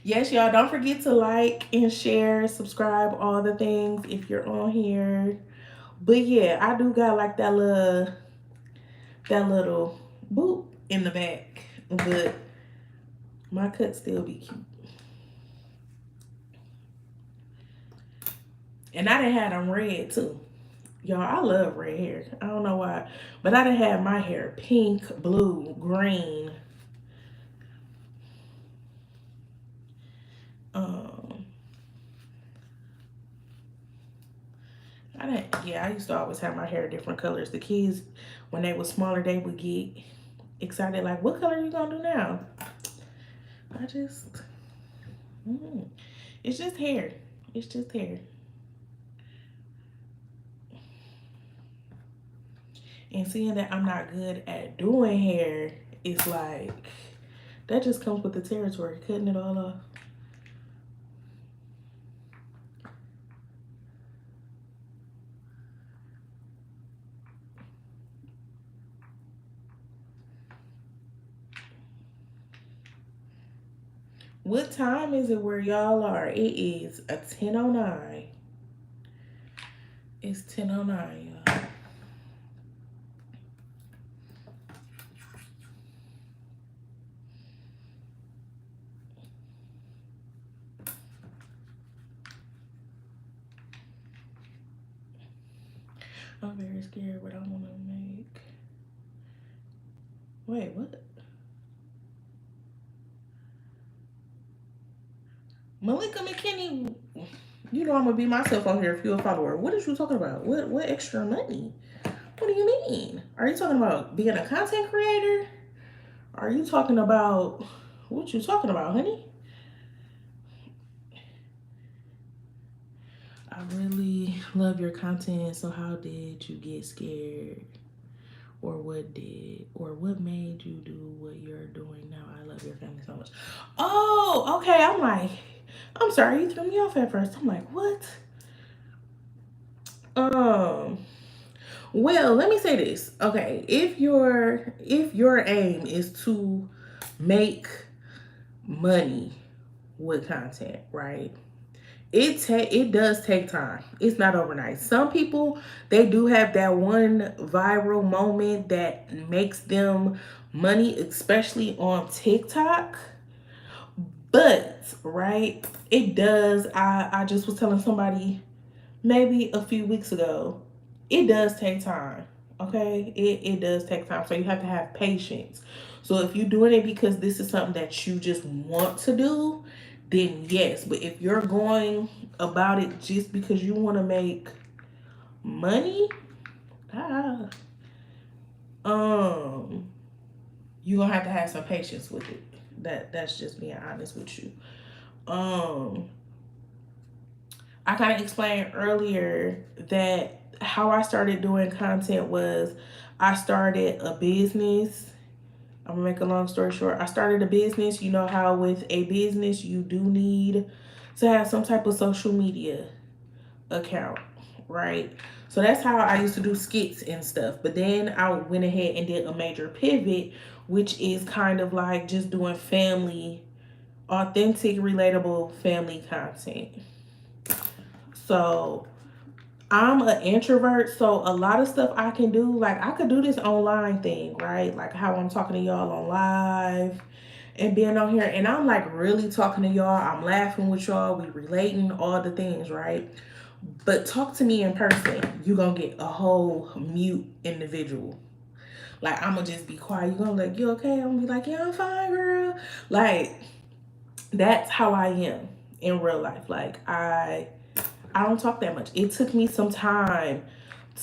Yes, y'all, don't forget to like and share, subscribe, all the things if you're on here. But yeah, I do got like that little boop in the back. But my cut still be cute. And I done had them red too. Y'all, I love red hair. I don't know why. But I done had my hair pink, blue, green. Um, I used to always have my hair different colors. The kids, when they were smaller, they would get excited, like, what color are you gonna do now? I just, it's just hair. It's just hair. And seeing that I'm not good at doing hair, it's like, that just comes with the territory, cutting it all off. What time is it where y'all are? It is a 10:09. It's 10:09, y'all. I'm very scared what I want to make. Wait, what? Malika McKinney, you know I'm gonna be myself on here if you're a follower. What is you talking about? What extra money? What do you mean? Are you talking about being a content creator? Are you talking about what you talking about, honey? I really love your content. So how did you get scared? Or what made you do what you're doing now? I love your family so much. Oh, okay. I'm like, I'm sorry, you threw me off at first. I'm like, what? Um, well, let me say this. Okay, if your aim is to make money with content, right? It does take time. It's not overnight. Some people, they do have that one viral moment that makes them money, especially on TikTok. But right, it does. I just was telling somebody maybe a few weeks ago, it does take time. Okay, it does take time. So you have to have patience. So if you're doing it because this is something that you just want to do, then yes. But if you're going about it just because you want to make money, ah, um, you're gonna have to have some patience with it. That's just being honest with you. Um, I kind of explained earlier that how I started doing content was I started a business. I'm gonna make a long story short. I started a business. You know how with a business you do need to have some type of social media account, right? So that's how I used to do skits and stuff. But then I went ahead and did a major pivot, which is kind of like just doing family, authentic, relatable family content. So I'm an introvert, so a lot of stuff I can do, like I could do this online thing, right? Like how I'm talking to y'all on live and being on here, and I'm like really talking to y'all. I'm laughing with y'all, we relating, all the things, right? But talk to me in person, you gonna get a whole mute individual. Like I'm gonna just be quiet. You gonna be like, you okay? I'm gonna be like, yeah, I'm fine, girl. Like that's how I am in real life. Like I don't talk that much. It took me some time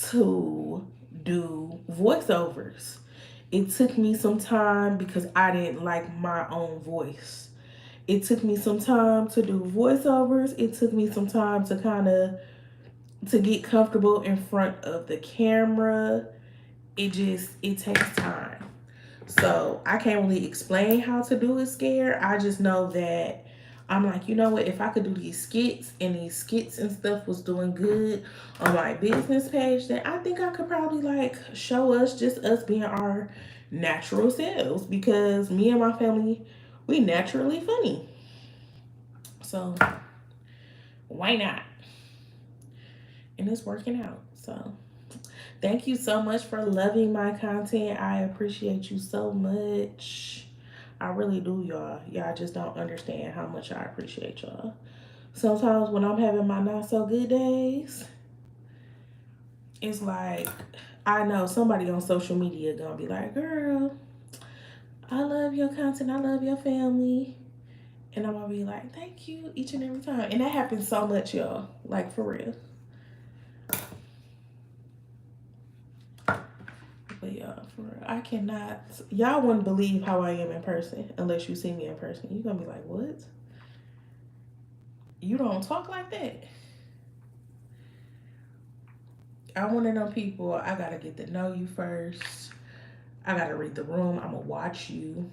to do voiceovers. It took me some time because I didn't like my own voice. It took me some time to do voiceovers. It took me some time to kind of to get comfortable in front of the camera. It takes time. So I can't really explain how to do it scared. I just know that I'm like, you know what, if I could do these skits and stuff was doing good on my business page, then I think I could probably like show us just us being our natural selves because me and my family, we naturally funny. So why not? And it's working out. So thank you so much for loving my content. I appreciate you so much. I really do, y'all. Y'all just don't understand how much I appreciate y'all. Sometimes when I'm having my not so good days, it's like I know somebody on social media gonna be like, girl, I love your content, I love your family. And I'm gonna be like, thank you each and every time. And that happens so much, y'all. Like for real. But y'all, for real, I cannot. Y'all wouldn't believe how I am in person unless you see me in person. You're gonna be like, what? You don't talk like that. I'm one of them people, I gotta get to know you first. I gotta read the room. I'm gonna watch you.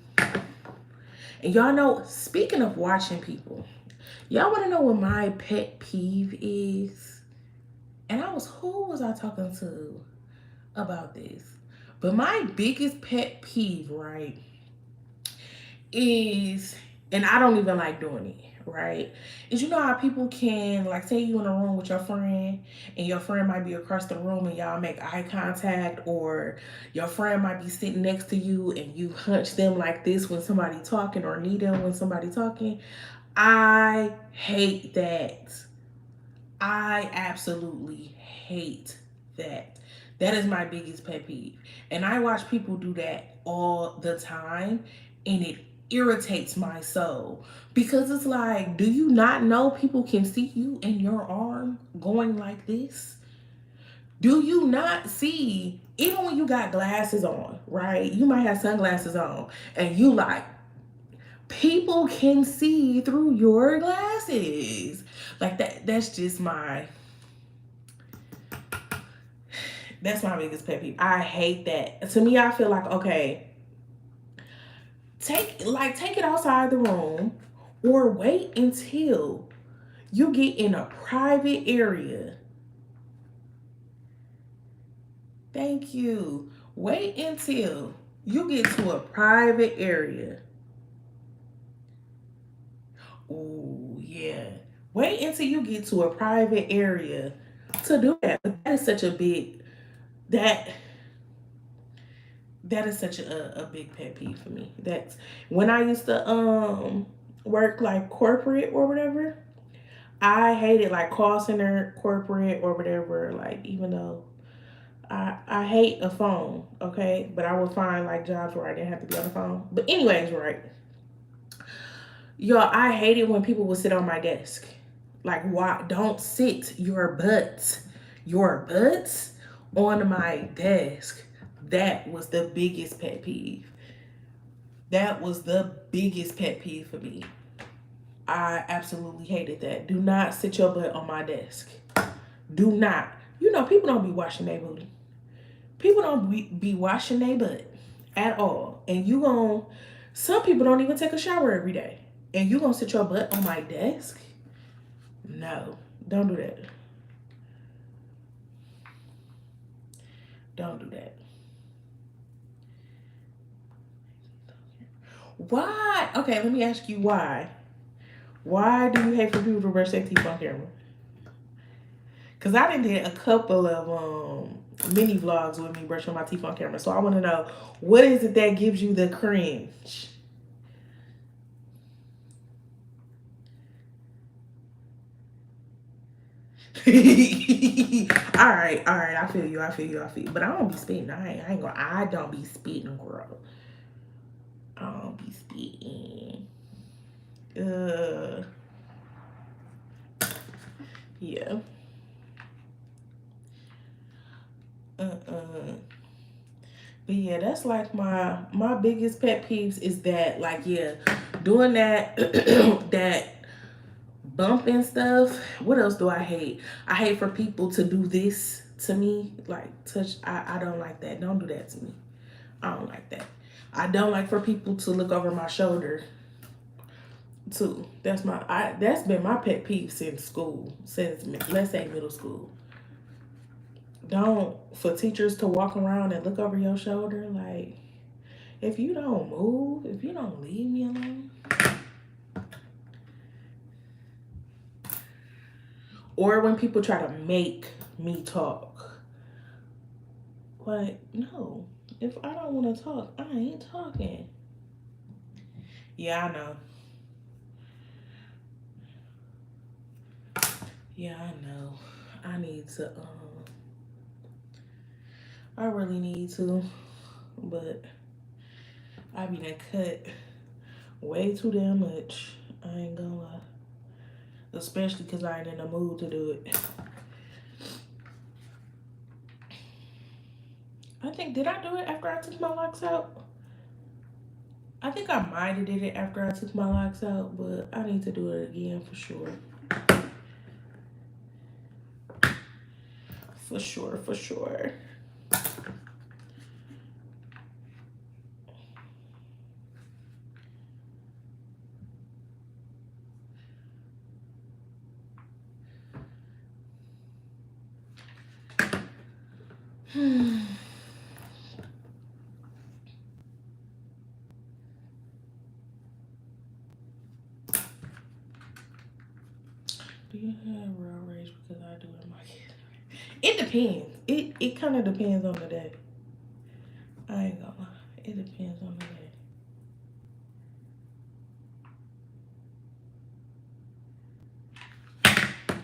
And y'all know, speaking of watching people, y'all wanna know what my pet peeve is? And who was I talking to about this? But my biggest pet peeve, right, is, and I don't even like doing it, right? Is you know how people can, like, say you in a room with your friend and your friend might be across the room and y'all make eye contact, or your friend might be sitting next to you and you hunch them like this when somebody talking, or knee them when somebody talking. I hate that. I absolutely hate that. That is my biggest pet peeve. And I watch people do that all the time, and it irritates my soul because it's like, do you not know people can see you in your arm going like this? Do you not see, even when you got glasses on, right? You might have sunglasses on, and you like, people can see through your glasses. Like that's just that's my biggest pet peeve. I hate that. To me, I feel like, okay, take it outside the room, or wait until you get in a private area. Thank you. Wait until you get to a private area. Oh yeah. Wait until you get to a private area to do that. That is such a big that that is such a big pet peeve for me. That's when I used to work like corporate or whatever. I hated like call center, corporate or whatever. Like even though I hate a phone, okay, but I would find like jobs where I didn't have to be on the phone. But anyways, right, y'all, I hated when people would sit on my desk. Like, why don't sit your butt on my desk? That was the biggest pet peeve. That was the biggest pet peeve for me. I absolutely hated that. Do not sit your butt on my desk. Do not. You know, people don't be washing their booty. People don't be washing their butt at all. And some people don't even take a shower every day. And you gonna sit your butt on my desk? No, don't do that. Don't do that. Why? Okay, let me ask you why. Why do you hate for people to brush their teeth on camera? Cause I did a couple of mini vlogs with me brushing my teeth on camera. So I want to know, what is it that gives you the cringe? all right. I feel you. But I don't be spitting. I don't be spitting, girl. I don't be spitting. Yeah. Uh. But yeah, that's like my biggest pet peeves is that, like, yeah, doing that that bumping stuff. What else do I hate? I hate for people to do this to me, like touch. I don't like that. Don't do that to me. I don't like that. I don't like for people to look over my shoulder too. That's been my pet peeve since school, since let's say middle school. Don't for teachers to walk around and look over your shoulder, like, if you don't move, if you don't leave me alone. Or when people try to make me talk. Like, no. If I don't want to talk, I ain't talking. Yeah, I know. Yeah, I know. I need to, I really need to, but I be done cut way too damn much. I ain't gonna lie. Especially because I ain't in the mood to do it. I think, did I do it after I took my locks out? I think I might have did it after I took my locks out, but I need to do it again for sure. For sure, for sure. Do you have road rage? Because I do in my head. It depends. It kind of depends on the day. I ain't gonna lie. It depends on the day.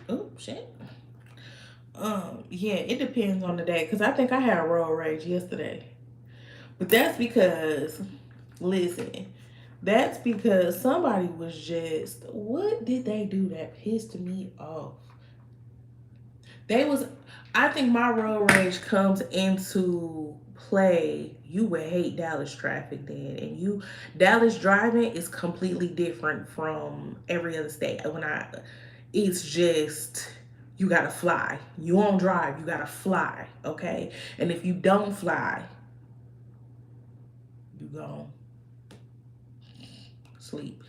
Oh shit. Yeah, it depends on the day. Cause I think I had road rage yesterday. But that's because, listen, that's because somebody was just, what did they do that pissed me off? They was, I think my road rage comes into play. You would hate Dallas traffic then, and Dallas driving is completely different from every other state. It's just you gotta fly. You won't drive. You gotta fly. Okay, and if you don't fly, you gon' sleep.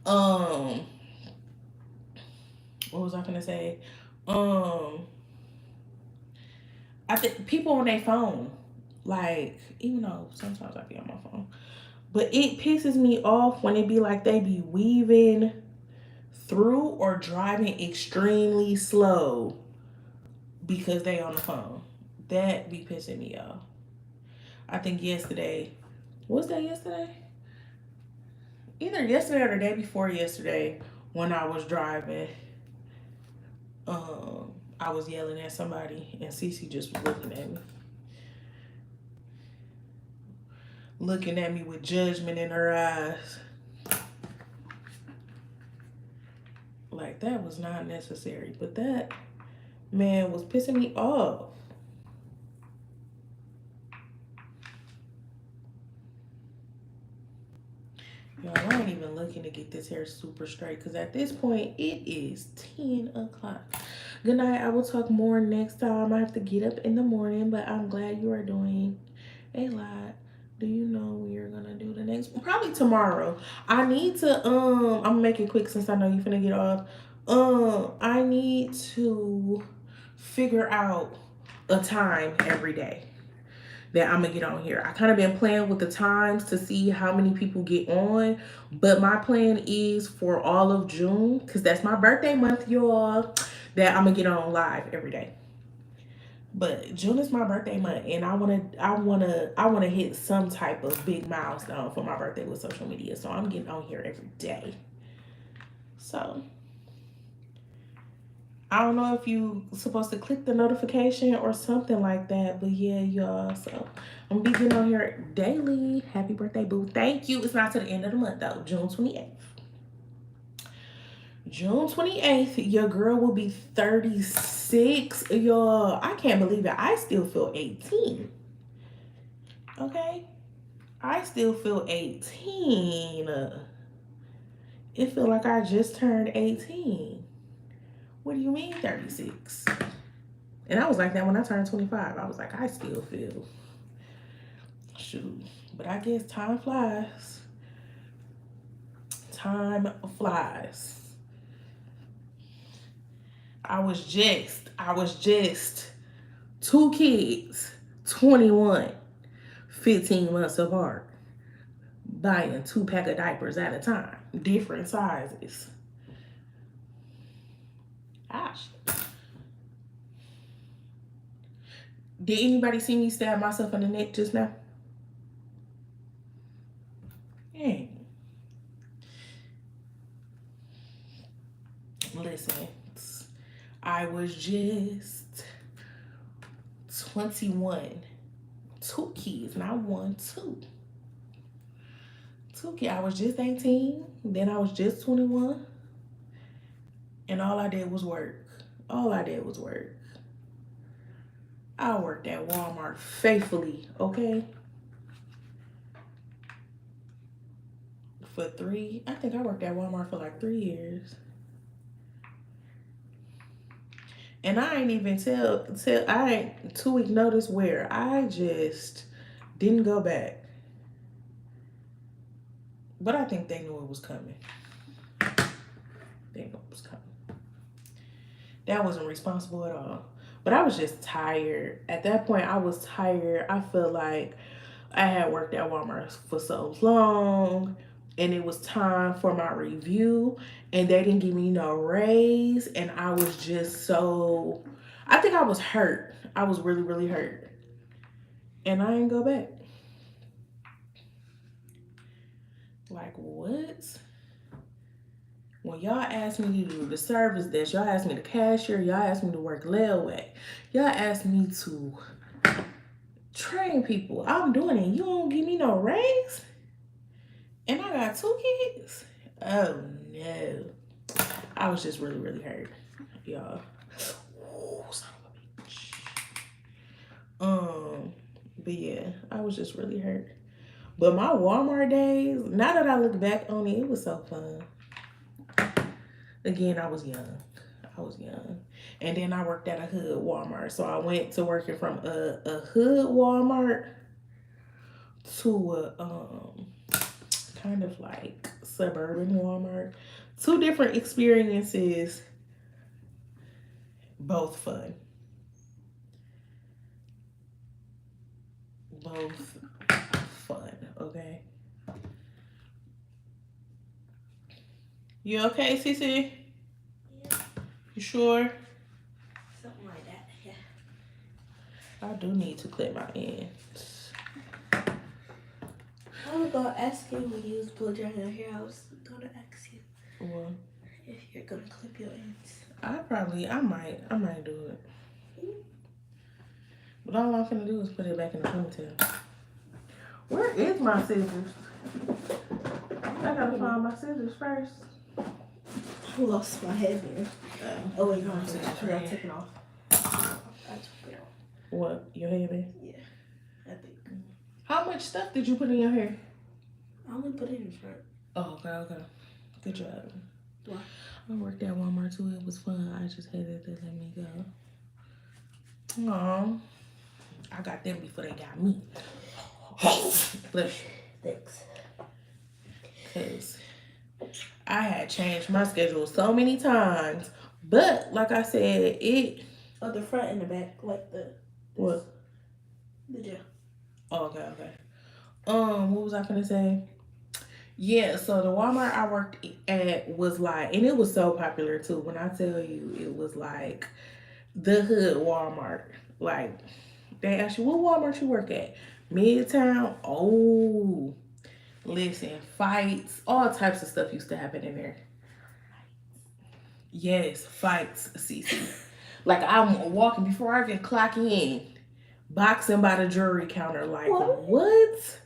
Um, what was I gonna say? Um, I think people on their phone, like, even though sometimes I be on my phone, but it pisses me off when it be like they be weaving through or driving extremely slow because they on the phone. That be pissing me off. I think yesterday, was that yesterday? Either yesterday or the day before yesterday, when I was driving, I was yelling at somebody and CeCe just was looking at me with judgment in her eyes. Like, that was not necessary, but that man was pissing me off. Y'all, I ain't even looking to get this hair super straight because at this point it is 10 o'clock. Good night. I will talk more next time. I have to get up in the morning, but I'm glad you are doing a lot. Do you know when you're gonna do the next one? Probably tomorrow. I need to I'm gonna make it quick since I know you finna get off. I need to figure out a time every day that I'm gonna get on here. I kind of been playing with the times to see how many people get on, but my plan is for all of June, because that's my birthday month, y'all, that I'm gonna get on live every day. But June is my birthday month, and I wanna hit some type of big milestone for my birthday with social media. So I'm getting on here every day. So I don't know if you supposed to click the notification or something like that, but yeah, y'all. So I'm gonna be getting on here daily. Happy birthday, boo! Thank you. It's not to the end of the month though. June 28th. June 28th, your girl will be 36. Y'all, I can't believe it. I still feel 18. Okay, I still feel 18. It feel like I just turned 18. What do you mean 36? And I was like that when I turned 25. I was like, I still feel. Shoot. But I guess time flies. Time flies. I was just 2 kids, 21, 15 months apart, buying 2 pack of diapers at a time, different sizes. Gosh. Did anybody see me stab myself in the neck just now? Yeah. Listen, I was just 21. 2 kids, not 1, 2. 2 kids. I was just 18. Then I was just 21. And all I did was work. All I did was work. I worked at Walmart faithfully, okay? I think I worked at Walmart for like 3 years. And I ain't even I ain't 2-week notice where I just didn't go back. But I think they knew it was coming. They knew it was coming. That wasn't responsible at all. But I was just tired. At that point, I was tired. I felt like I had worked at Walmart for so long, and it was time for my review, and they didn't give me no raise, and I was just so, I think I was hurt. I was really, really hurt. And I didn't go back. Like, what? When y'all asked me to do the service desk, y'all asked me to cashier, y'all asked me to work layaway, y'all asked me to train people. I'm doing it. You don't give me no raise? And I got 2 kids? Oh no. I was just really, really hurt, y'all. Ooh, son of a bitch. But yeah, I was just really hurt. But my Walmart days, now that I look back on it, it was so fun. Again, I was young. And then I worked at a hood Walmart. So I went to working from a hood Walmart to a kind of like suburban Walmart. 2 different experiences, both fun. Both fun, okay? You okay, CeCe? Yeah. You sure? Something like that, yeah. I do need to clip my ends. I was gonna ask you when you was blow drying your hair. I was gonna ask you if you're gonna clip your ends. I might do it. But all I'm gonna do is put it back in the ponytail. Where is my scissors? I gotta find my scissors first. I lost my headband. Oh wait, no, I'm taking off. I took it off. What? Your headband? Yeah, I think. How much stuff did you put in your hair? I only put it in front. Oh, okay. Good job. Why? I worked at Walmart too. It was fun. I just hated they let me go. Aw. I got them before they got me. Bless you. Thanks. Because I had changed my schedule so many times. But, like I said, it... Oh, the front and the back. Like the... What? The gel. Oh, okay. What was I gonna say? Yeah, so the Walmart I worked at was like... And it was so popular, too. When I tell you, it was like the hood Walmart. Like, they ask you, what Walmart you work at? Midtown? Oh... Listen, fights, all types of stuff used to happen in there. Yes, fights, CeCe. Like, I'm walking before I even clock in, boxing by the jewelry counter. Like, what?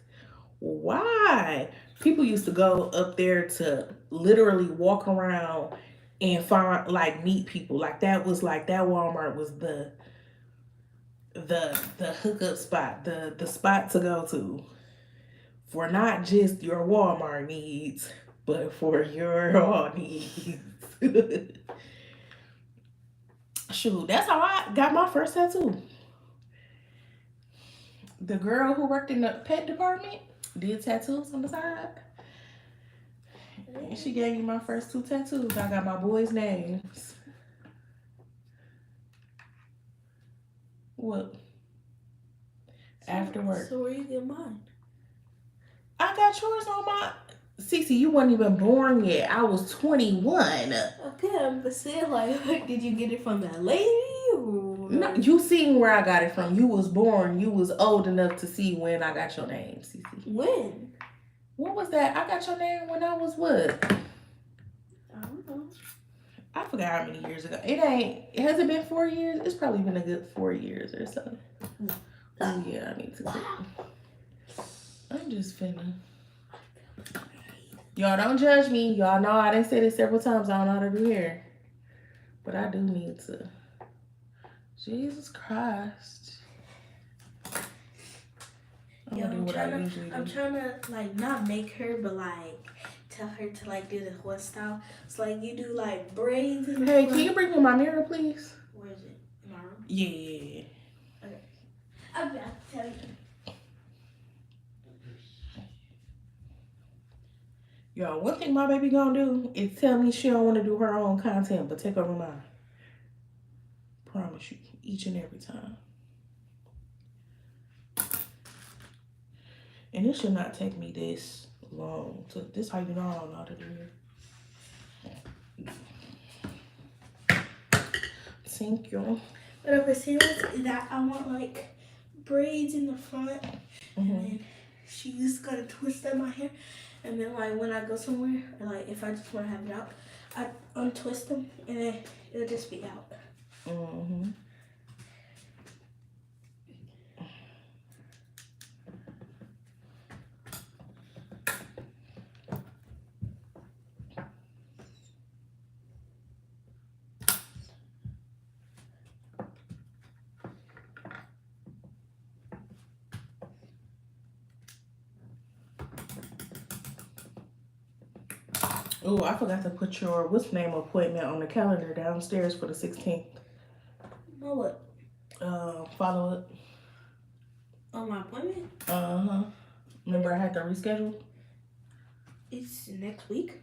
Why? People used to go up there to literally walk around and find, like, meet people. Like, that was like, that Walmart was the hookup spot, the spot to go to. For not just your Walmart needs, but for your all needs. Shoot, that's how I got my first tattoo. The girl who worked in the pet department did tattoos on the side. And she gave me my first 2 tattoos. I got my boys' names. What? After work. So where you get mine? I got yours on my... CeCe, you weren't even born yet. I was 21. Okay, but saying like, did you get it from that lady? Or... No, you seen where I got it from. You was born. You was old enough to see when I got your name, CeCe. When? What was that? I got your name when I was what? I don't know. I forgot how many years ago. Has it been 4 years? It's probably been a good 4 years or so. Oh yeah, I need to cook. I'm just finna. Y'all don't judge me. Y'all know I done said it several times. I don't know how to do hair. But I do need to. Jesus Christ. I'm gonna do what I usually do. I'm trying to like not make her, but like tell her to like do the hairstyle. It's like you do like braids. And hey, can you bring me my mirror, please? Where is it? In my room? Yeah. Okay. I'll be back to tell you. Yo, one thing my baby gonna do is tell me she don't want to do her own content, but take over mine. Promise you, each and every time. And it should not take me this long. This how you know I don't know how to do it. Thank you. But if it's serious, that I want like braids in the front, and then she just gotta twist up my hair, and then like when I go somewhere, or like if I just want to have it out, I untwist them, and then it'll just be out. Oh, I forgot to put your appointment on the calendar downstairs for the 16th. Oh, what? Follow up. Oh, my appointment? Remember I had to reschedule? It's next week.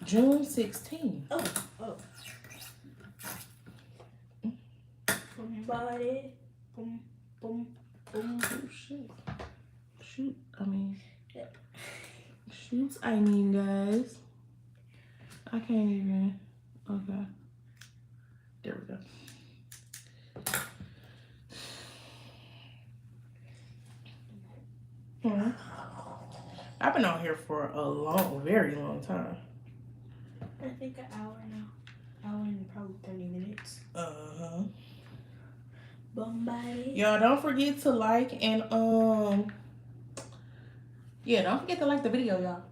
June 16th. Oh. Somebody. Boom, boom, boom. Oh, shoot. Shoots, guys. I can't even. Okay. There we go. I've been on here for a very long time. I think an hour now. Hour and probably 30 minutes. Bombay. Y'all don't forget to like and don't forget to like the video, y'all.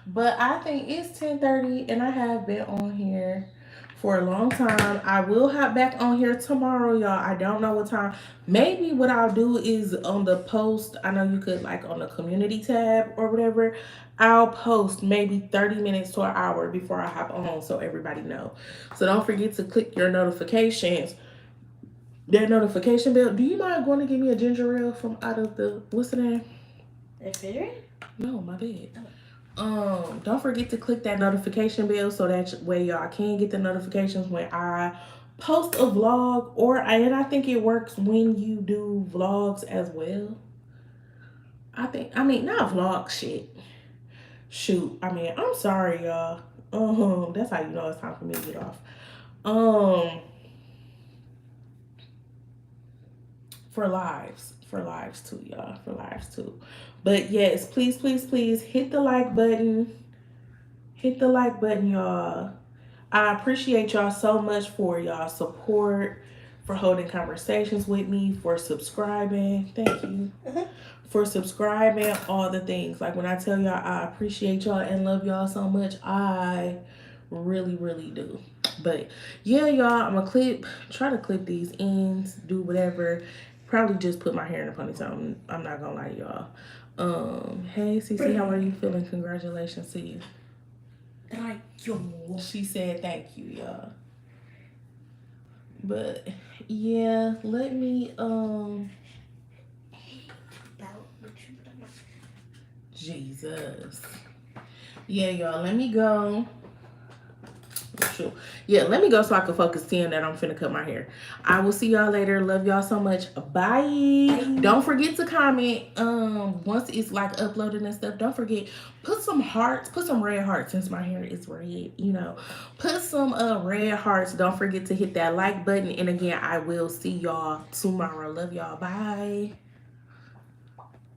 But I think it's 10:30 and I have been on here for a long time. I will hop back on here tomorrow, y'all. I don't know what time. Maybe what I'll do is on the post, I know you could like on the community tab or whatever, I'll post maybe 30 minutes to an hour before I hop on so everybody know. So don't forget to click your notifications. That notification bell. Do you mind going to give me a ginger ale from out of the, what's the name? The refrigerator? No, my bed. Don't forget to click that notification bell so that way y'all can get the notifications when I post a vlog, and I think it works when you do vlogs as well. Not vlog shit. Shoot. I'm sorry, y'all. That's how you know it's time for me to get off. For lives too, y'all. For lives too. But yes, please hit the like button. Hit the like button, y'all. I appreciate y'all so much for y'all support, for holding conversations with me, for subscribing. Thank you. For subscribing, all the things. Like when I tell y'all I appreciate y'all and love y'all so much, I really do. But yeah, y'all, I'm gonna try to clip these ends, do whatever. Probably just put my hair in a ponytail. I'm not gonna lie to y'all. Hey CeCe, how are you feeling? Congratulations to you. Thank you. She said thank you, y'all. But yeah, let me Jesus. Yeah, y'all, let me go. Sure. Yeah, let me go so I can focus seeing that I'm finna cut my hair. I will see y'all later. Love y'all so much. Bye. Don't forget to comment once it's like uploaded and stuff. Don't forget, put some hearts, put some red hearts since my hair is red, you know. Put some red hearts. Don't forget to hit that like button. And again, I will see y'all tomorrow. Love y'all. Bye.